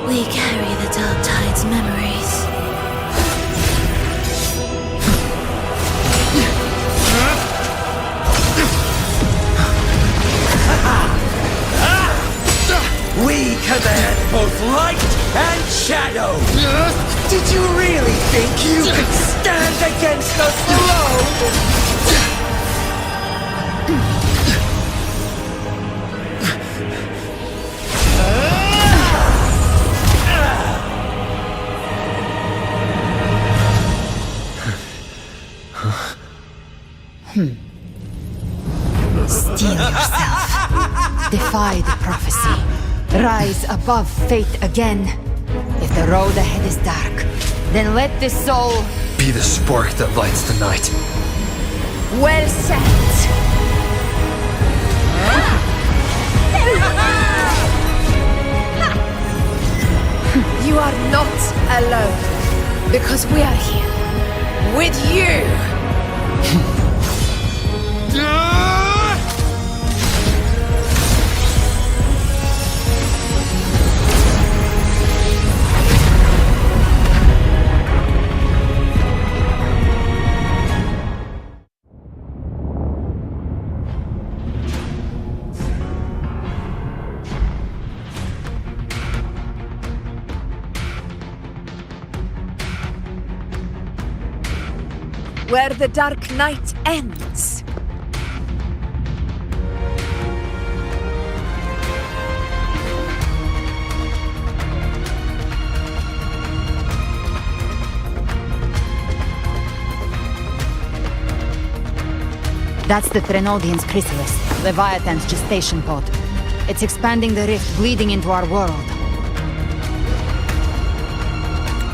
U: We carry the Dark Tide's memories.
Q: We command both light and shadow. Did you really think you could stand against us alone?
O: Steel yourself. Defy the prophecy. Rise above fate again. If the road ahead is dark, then let this soul
P: Be the spark that lights the night.
O: well set. You are not alone, because we are here with you. Where the dark night ends. That's the Threnodian's chrysalis, Leviathan's gestation pod. It's expanding the rift, bleeding into our world.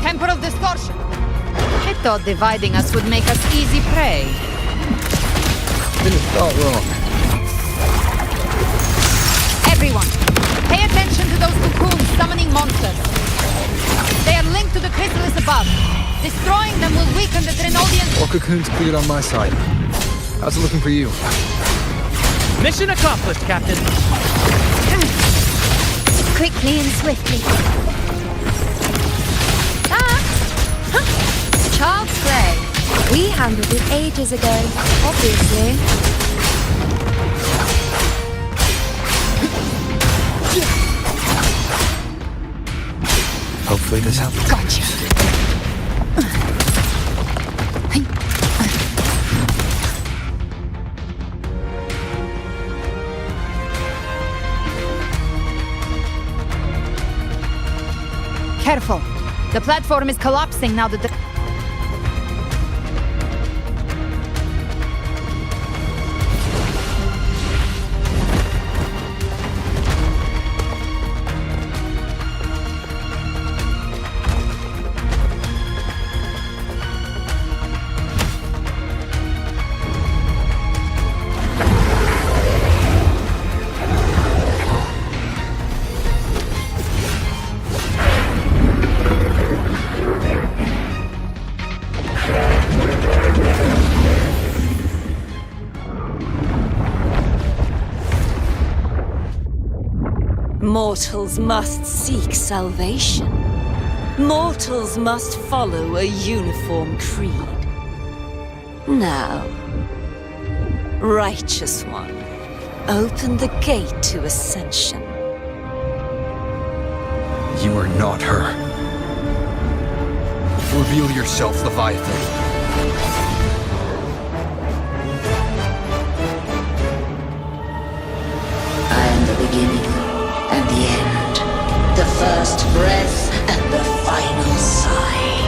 O: Temporal distortion! I thought dividing us would make us easy prey.
P: Didn't thought wrong.
O: Everyone, pay attention to those cocoons summoning monsters.
P: cocoons cleared on my side. How's it looking for you?
T: Mission accomplished, Captain.
B: Quickly and swiftly.
K: Child's play. We handled it ages ago, obviously.
P: Hopefully this helps.
B: Gotcha.
G: Careful. The platform is collapsing now that the...
D: Mortals must seek salvation. Mortals must follow a uniform creed. Now, Righteous One, open the gate to ascension.
P: You are not her. Reveal yourself, Leviathan.
F: I am the beginning and the end, the first breath and the final sigh.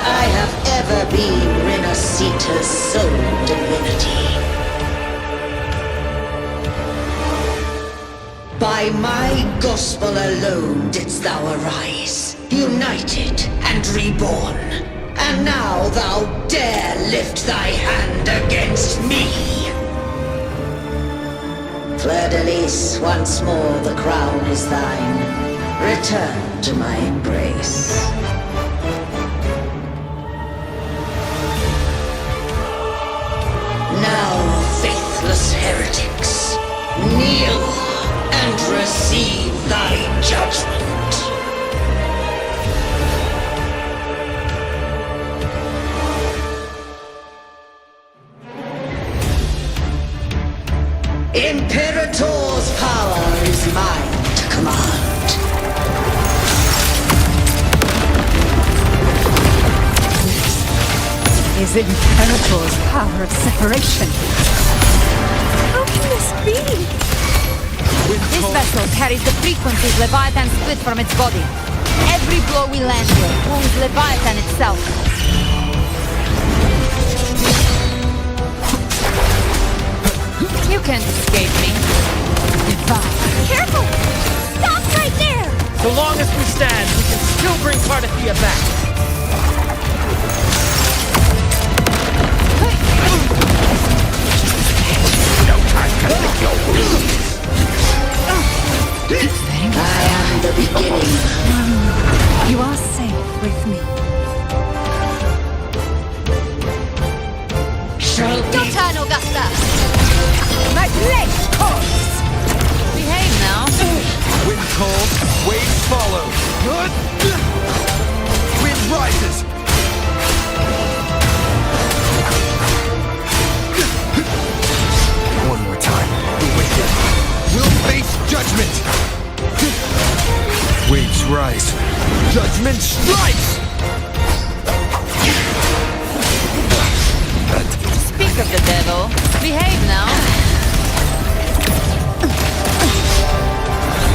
F: I have ever been Renacita's sole divinity. By my gospel alone didst thou arise, united and reborn. And now thou dare lift thy hand against me. Fleur-de-Lis, once more the crown is thine. Return to my embrace. Now, faithless heretics, kneel and receive thy judgment. Imperator's power is mine to command.
N: Is Imperator's power of separation?
B: How can this be?
G: This vessel carries the frequencies Leviathan split from its body. Every blow we land here wounds Leviathan itself. You can't escape me.
B: Careful! Stop right there!
T: So long as we stand, we can still bring Cardathia back.
J: No time can lick your wounds.
F: I am the beginning.
N: You are safe with me.
K: Your turn, Augusta!
B: My legs corpse!
K: Behave now.
P: Wind cold, waves follow. Wind rises. One more time. The wicked will face judgment. Waves rise. Judgment strikes.
G: Speak of the devil. Behave now.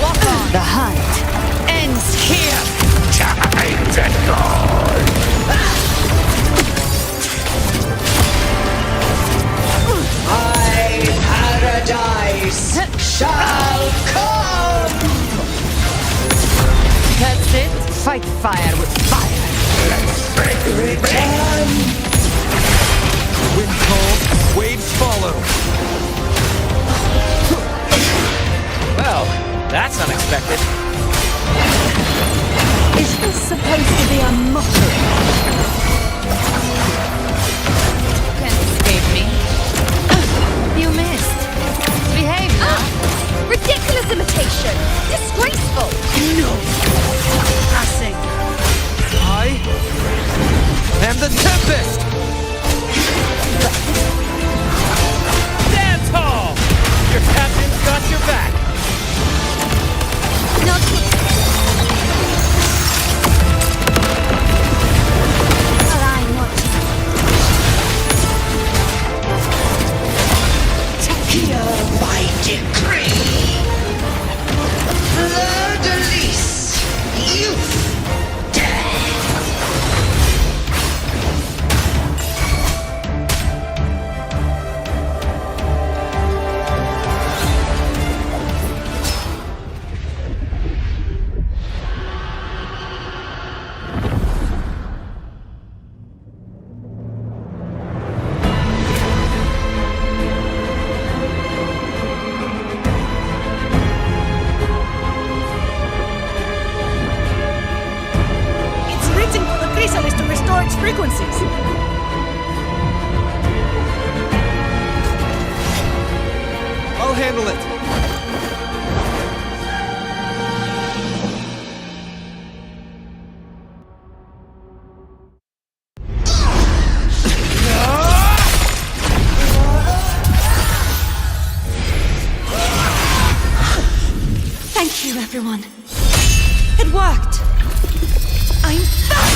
G: Walk on.
N: The hunt
G: ends here.
J: Time to go.
F: My paradise shall come.
G: That's it. Fight fire with fire.
F: Return.
P: Wind cold, waves follow.
T: Well, that's unexpected.
N: Is this supposed to be a mockery?
K: Behave now.
B: Ridiculous imitation! Disgraceful!
E: No! Passing! I am the Tempest! Dance hall! Your captain's got your back!
B: Not but I'm watching.
F: Here by decree, Fleur-de-Lis, youth, death.
B: To restore its frequencies.
E: I'll handle it!
B: Thank you, everyone. It worked. I'm back!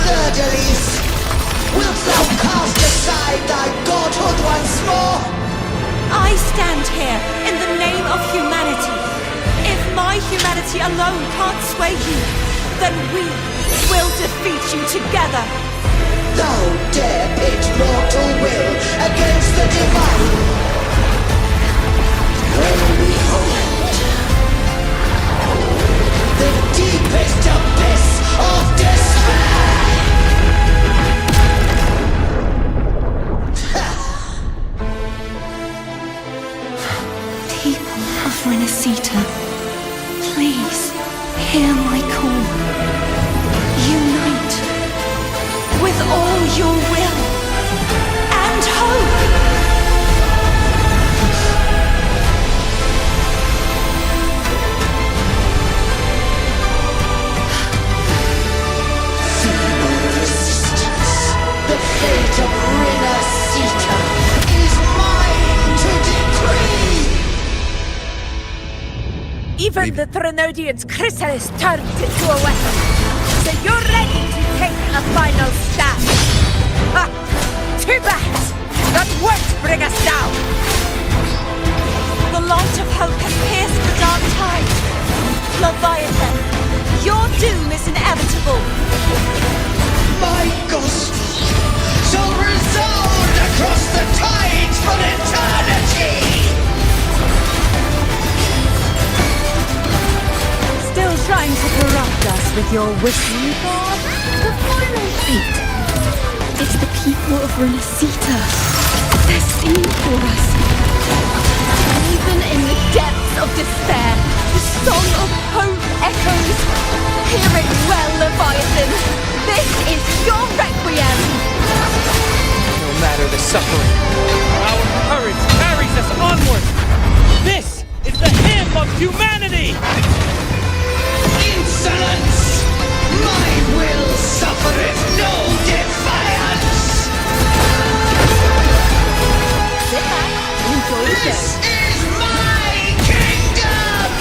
F: Fleur-de-Lis, wilt thou cast aside thy godhood once more?
B: I stand here in the name of humanity. If my humanity alone can't sway you, then we will defeat you together.
F: Thou dare pit mortal will against the divine. Well, behold, the deepest abyss of despair!
B: People of Renacita, please hear my call. Unite with all your will and hope.
F: The fate of Renacita is mine to decree!
B: Even the Threnodian's chrysalis turned into a weapon. So you're ready to take a final stand. Ha! Too bad! That won't bring us down! The light of hope has pierced the dark tide. Leviathan, your doom is inevitable.
F: My ghost shall resound across the tides for eternity!
N: Still trying to corrupt us with your whistling god? Before my fate. It's the people of Renacita. They're singing for us.
B: Even in the depths of despair, the song of hope echoes. Hear it well, Leviathan. This is your requiem.
E: No matter the suffering, our courage carries us onward! This is the hymn of humanity!
F: Insolence! My will suffereth no defiance!
B: Sit back and enjoy the
F: This
B: show.
F: is my kingdom!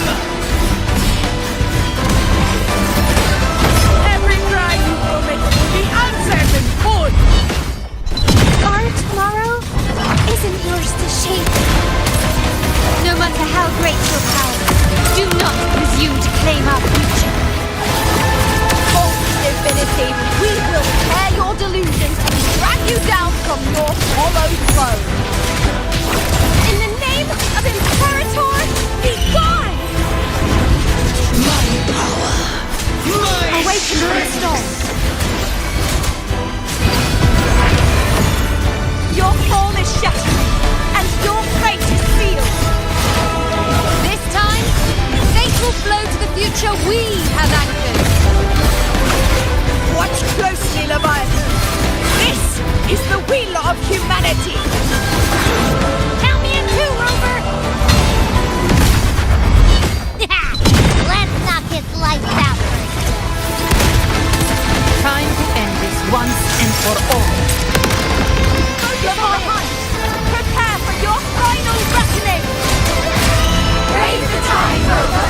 B: Every cry you vomit will be answered in food.
U: Our tomorrow isn't yours to shape.
B: No matter how great your power, do not presume to claim our future. False divinity, we will tear your delusions and drag you down from your hollow throne. In the name of Imperator, be gone!
F: My power! My
B: Awaken from the storm. Your form is shattered, and your fate is sealed. This time, fate will flow to the future we have anchored. Watch closely, Leviathan.
L: is the will of humanity!
R: Count me in too, Rover! Let's knock his lights out first.
L: Time to end this once and for all. Prepare for your final reckoning! Raise the tide, Rover!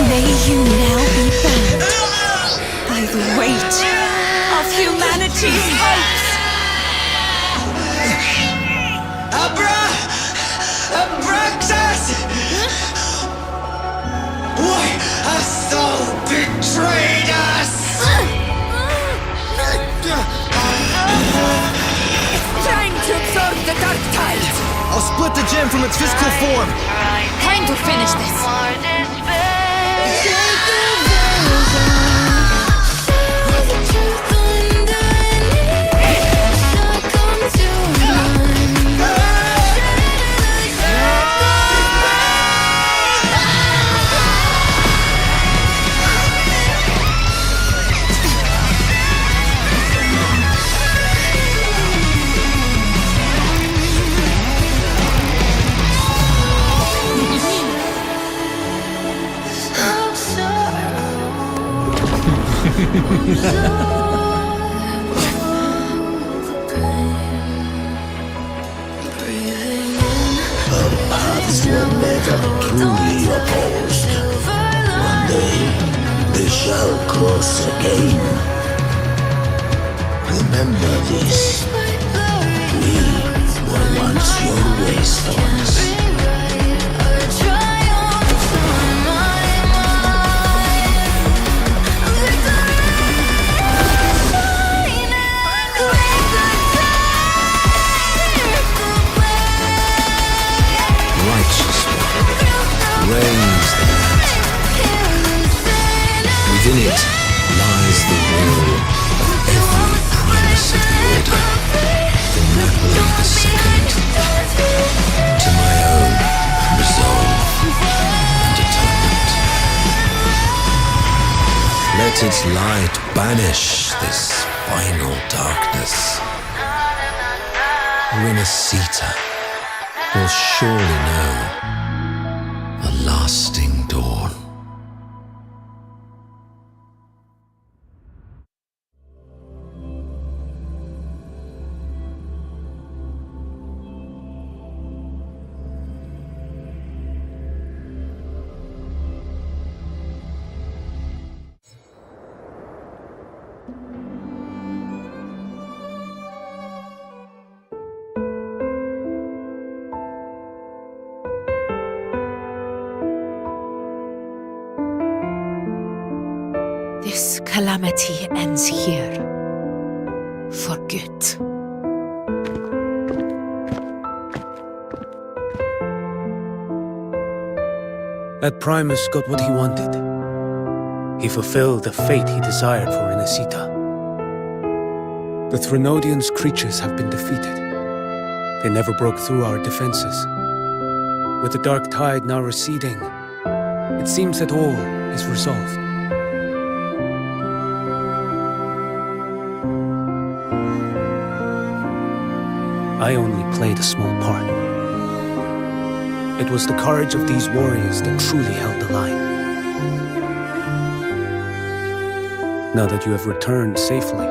M: May you now be bound by the weight of humanity's hopes.
Q: Abraxas! Why has thou betrayed us?
L: It's time to absorb the dark tide!
P: I'll split the gem from its physical form.
L: Time to finish this!
J: Our paths were never truly opposed. One day, they shall cross again. Remember this. We were once your wastelands. Reigns the land. Within it lies the will of every primus of the Order, from Napoli the Second to my own resolve and atonement. Let its light banish this final darkness. Renacita will surely know a lasting dawn.
I: This calamity ends here. For good.
C: That Primus got what he wanted. He fulfilled the fate he desired for Renacita. The Threnodians' creatures have been defeated. They never broke through our defenses. With the dark tide now receding, it seems that all is resolved. I only played a small part. It was the courage of these warriors that truly held the line. Now that you have returned safely,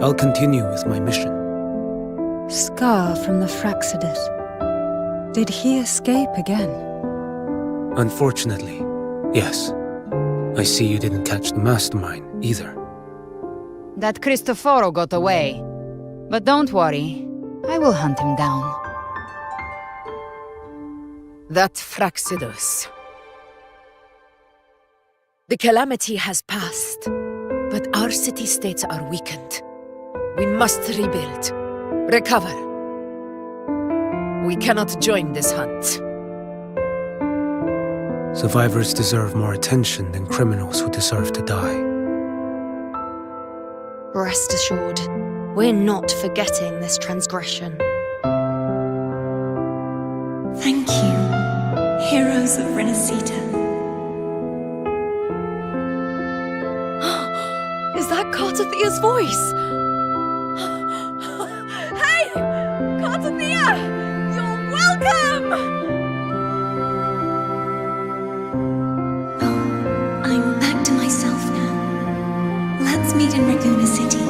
C: I'll continue with my mission.
N: Scar from the Fraxidus. Did he escape again?
C: Unfortunately, yes. I see you didn't catch the mastermind either.
O: That Cristoforo got away. But don't worry, I will hunt him down.
I: That Fraxidus. The calamity has passed, but our city-states are weakened. We must rebuild, recover. We cannot join this hunt.
C: Survivors deserve more attention than criminals who deserve to die.
K: Rest assured, we're not forgetting this transgression.
M: Thank you, heroes of Renacita.
K: Is that Cartathia's voice? Hey! Cartathia! You're welcome!
M: I'm back to myself now. Let's meet in Raguna City,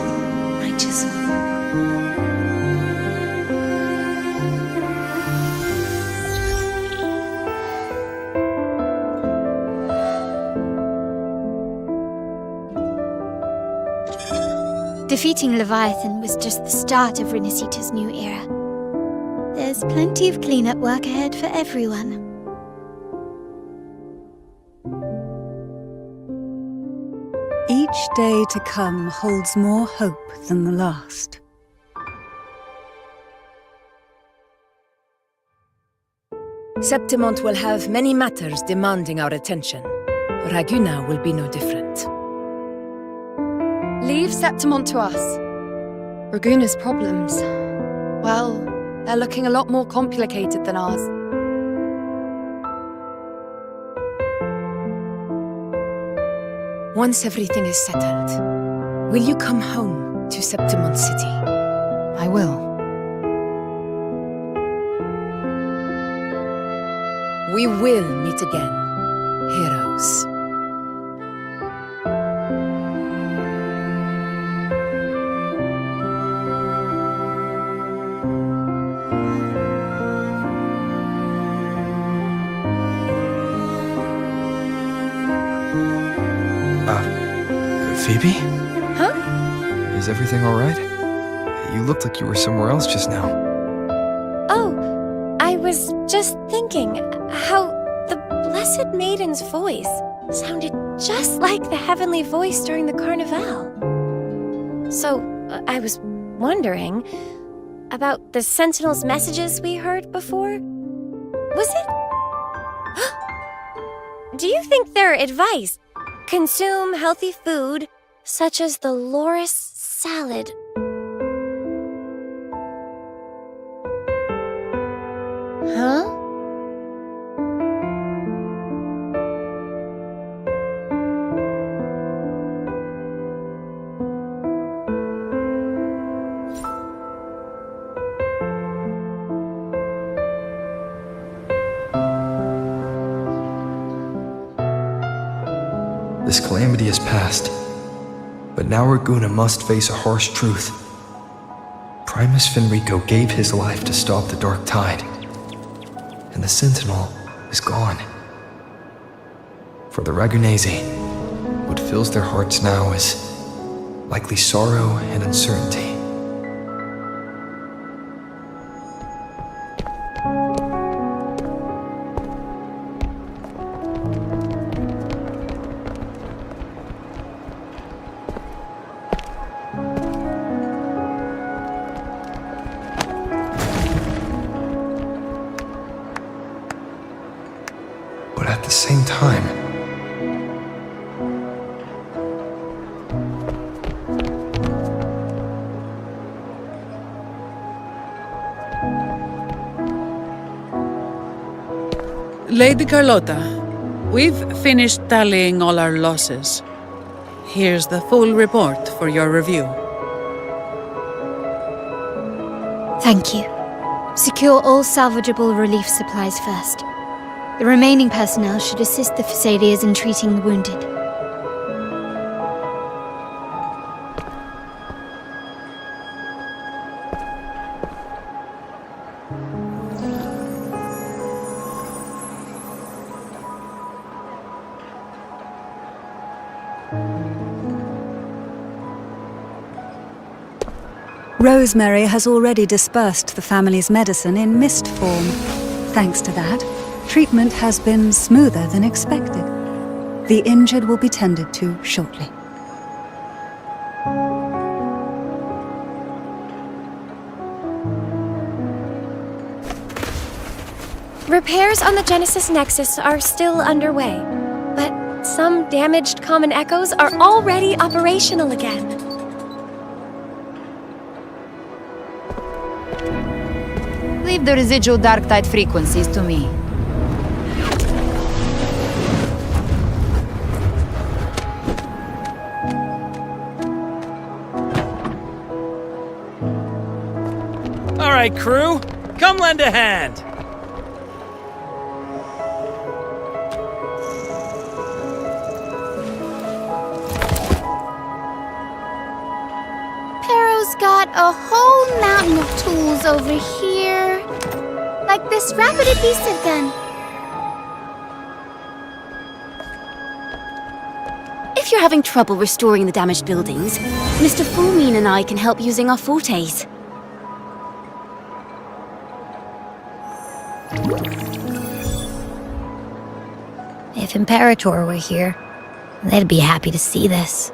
M: righteous one.
B: Defeating Leviathan was just the start of Renacita's new era. There's plenty of cleanup work ahead for everyone.
N: Each day to come holds more hope than the last.
I: Septimont will have many matters demanding our attention. Raguna will be no different.
K: Leave Septimont to us. Raguna's problems, well, they're looking a lot more complicated than ours.
I: Once everything is settled, will you come home to Septimont City?
O: I will.
I: We will meet again, heroes.
P: Phoebe?
K: Huh?
P: Is everything alright? You looked like you were somewhere else just now.
S: Oh, I was just thinking how the Blessed Maiden's voice sounded just like the heavenly voice during the Carnival. So, I was wondering about the Sentinel's messages we heard before. Was it? Do you think their advice? Consume healthy food, such as the Loris salad. Huh?
P: This calamity has passed, but now Raguna must face a harsh truth. Primus Fenrico gave his life to stop the Dark Tide, and the Sentinel is gone. For the Ragunesi, what fills their hearts now is likely sorrow and uncertainty. But at the same time,
A: Lady Carlotta, we've finished tallying all our losses. Here's the full report for your review.
B: Thank you. Secure all salvageable relief supplies first. The remaining personnel should assist the Phasaelians in treating the wounded.
N: Rosemary has already dispersed the family's medicine in mist form. Thanks to that, treatment has been smoother than expected. The injured will be tended to shortly.
S: Repairs on the Genesis Nexus are still underway, but some damaged common echoes are already operational again.
O: Leave the residual dark tide frequencies to me.
H: All right, crew, come lend a hand.
U: Pero's got a whole mountain of tools over here. Like this rapid adhesive gun.
V: If you're having trouble restoring the damaged buildings, Mr. Fulmin and I can help using our fortes.
R: If Imperator were here, they'd be happy to see this.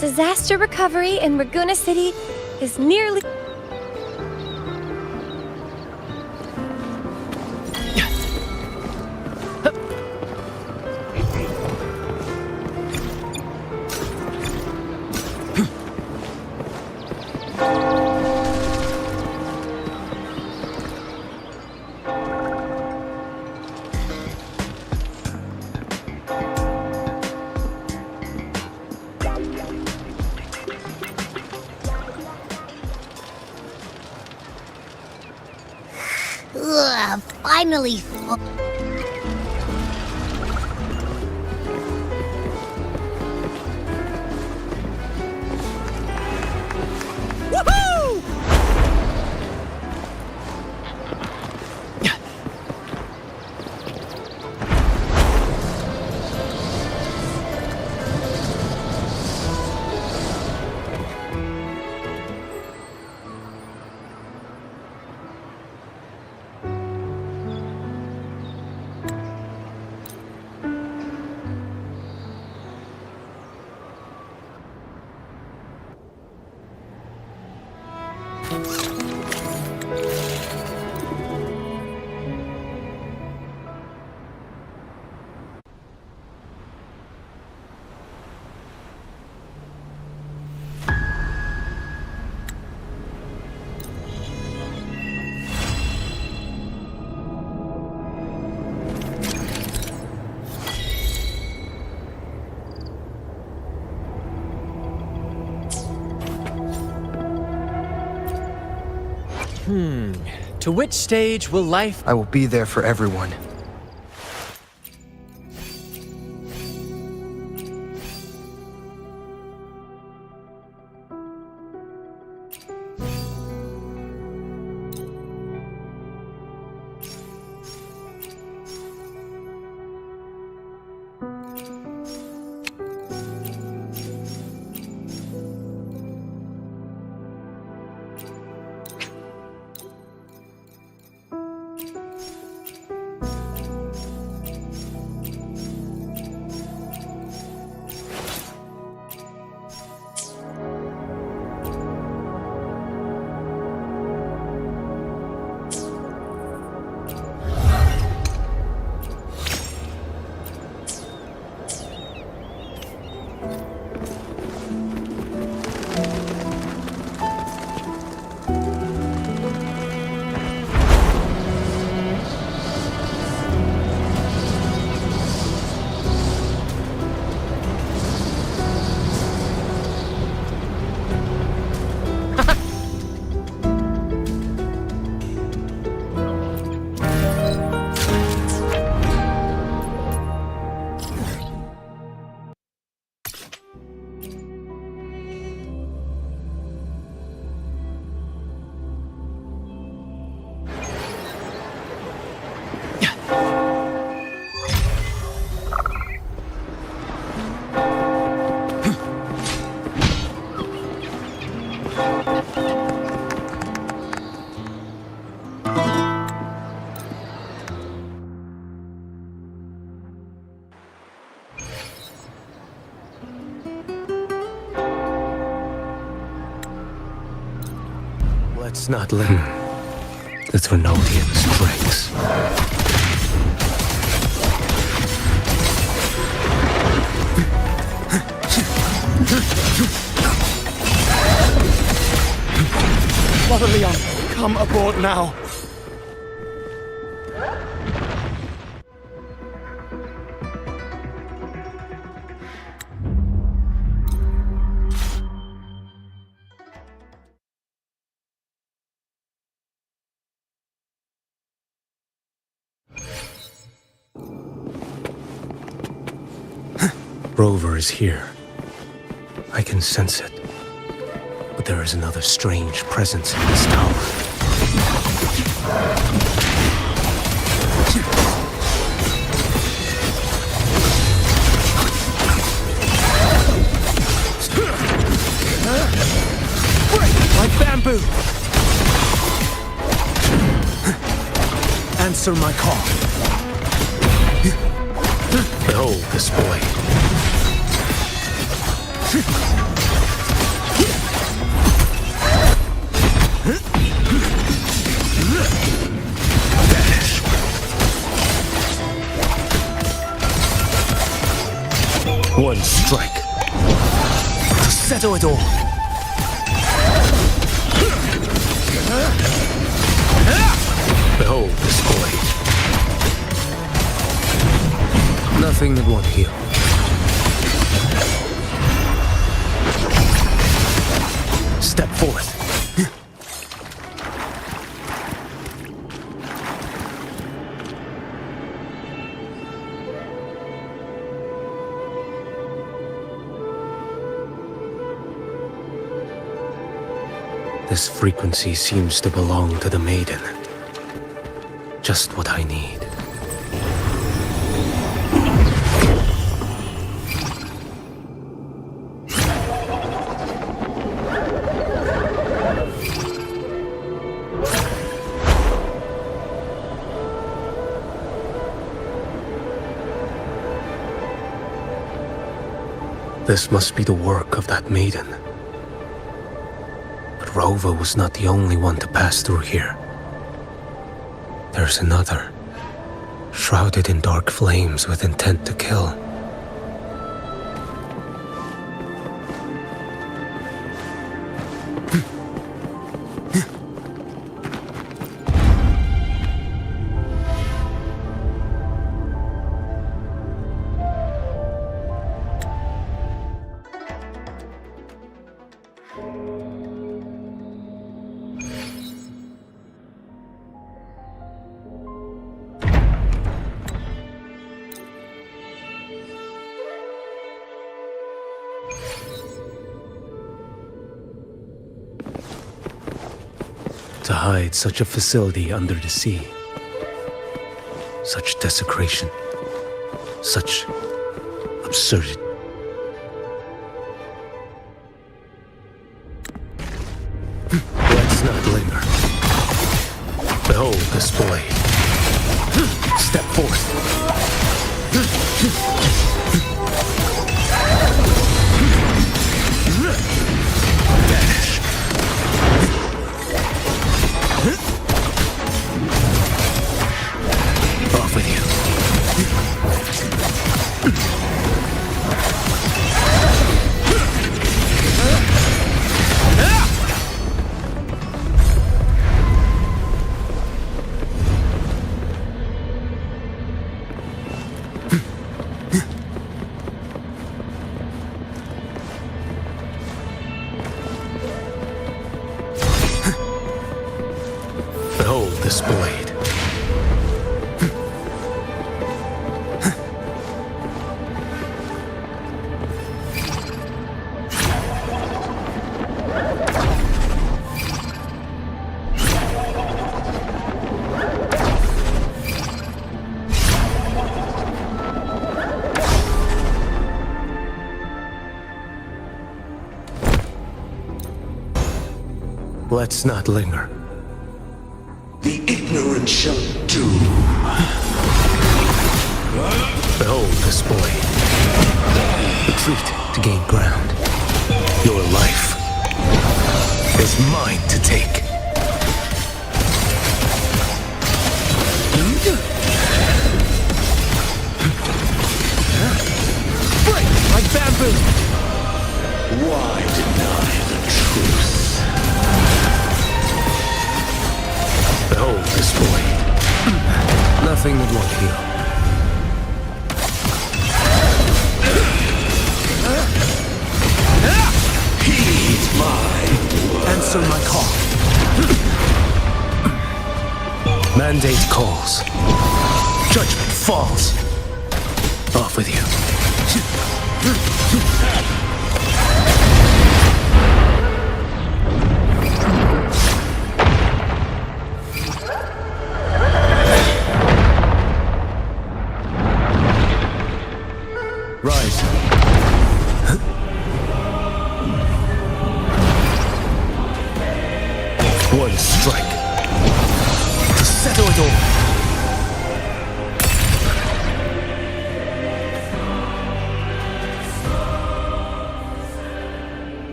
S: Disaster recovery in Raguna City is nearly...
R: Ugh, finally.
Q: Woohoo!
T: To which stage will life...
P: I will be there for everyone.
C: Let's not let the Threnodians tricks.
Q: Mother Leon, come aboard now.
C: Rover is here. I can sense it. But there is another strange presence in this tower.
Q: Like bamboo. Answer my call.
C: Behold this boy. Vanish. One strike to settle it all. Behold this blade. Nothing that won't heal. Step forth. This frequency seems to belong to the maiden. Just what I need. This must be the work of that maiden. But Rova was not the only one to pass through here. There's another, shrouded in dark flames with intent to kill. To hide such a facility under the sea. Such desecration. Such absurdity. Let's not linger. Behold this blade. Step forth. Vanish. Off with you. Behold this blade. Let's not linger.
J: The ignorant shall do.
C: Behold this blade. Retreat to gain ground. Your life is mine to take. Break like bamboo!
J: Why deny the truth?
C: Behold this blade. Nothing that won't heal.
J: Heed my word.
C: Answer my call. Mandate calls. Judgment falls. Off with you. Rise. One strike. To settle it all.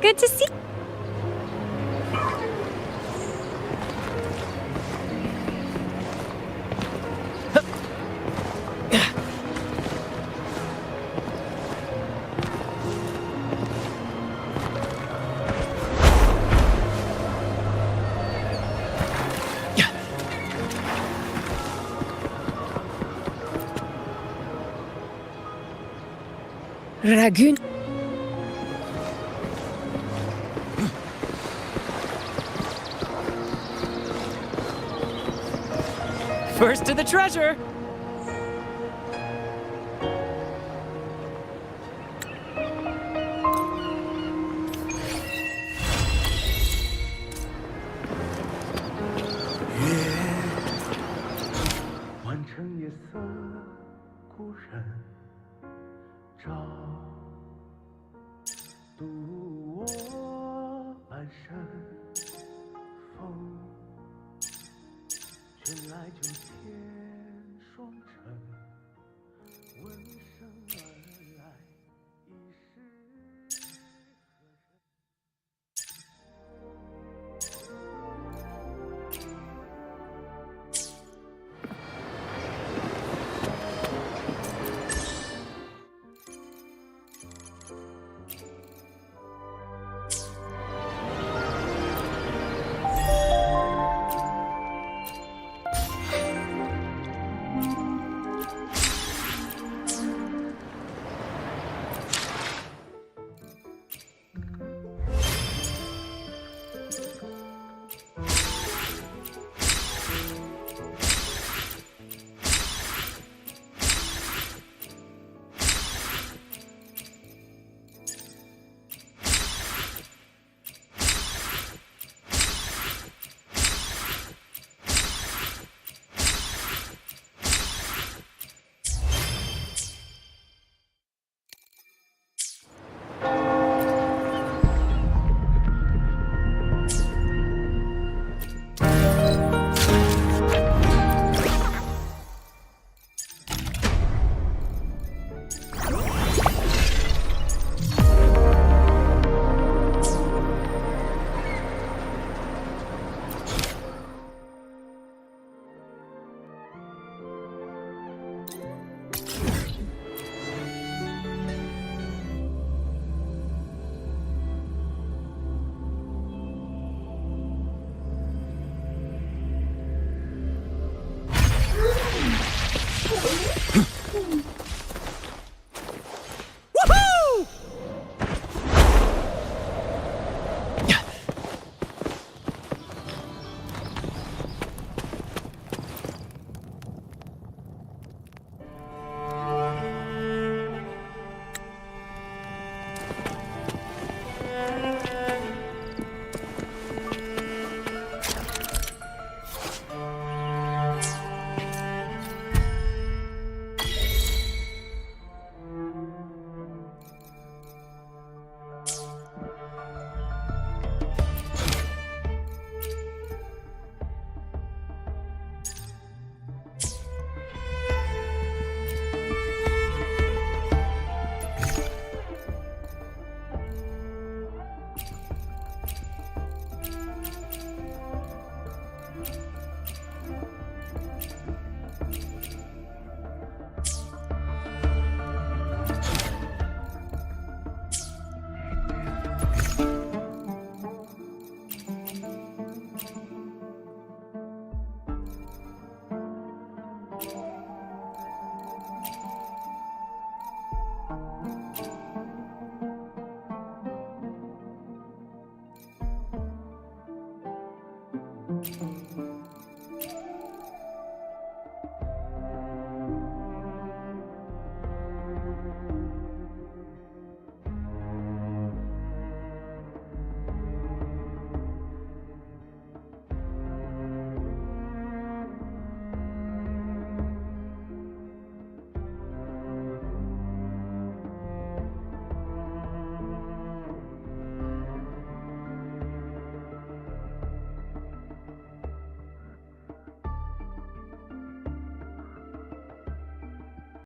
S: Good to see.
I: Ragun.
H: First to the treasure!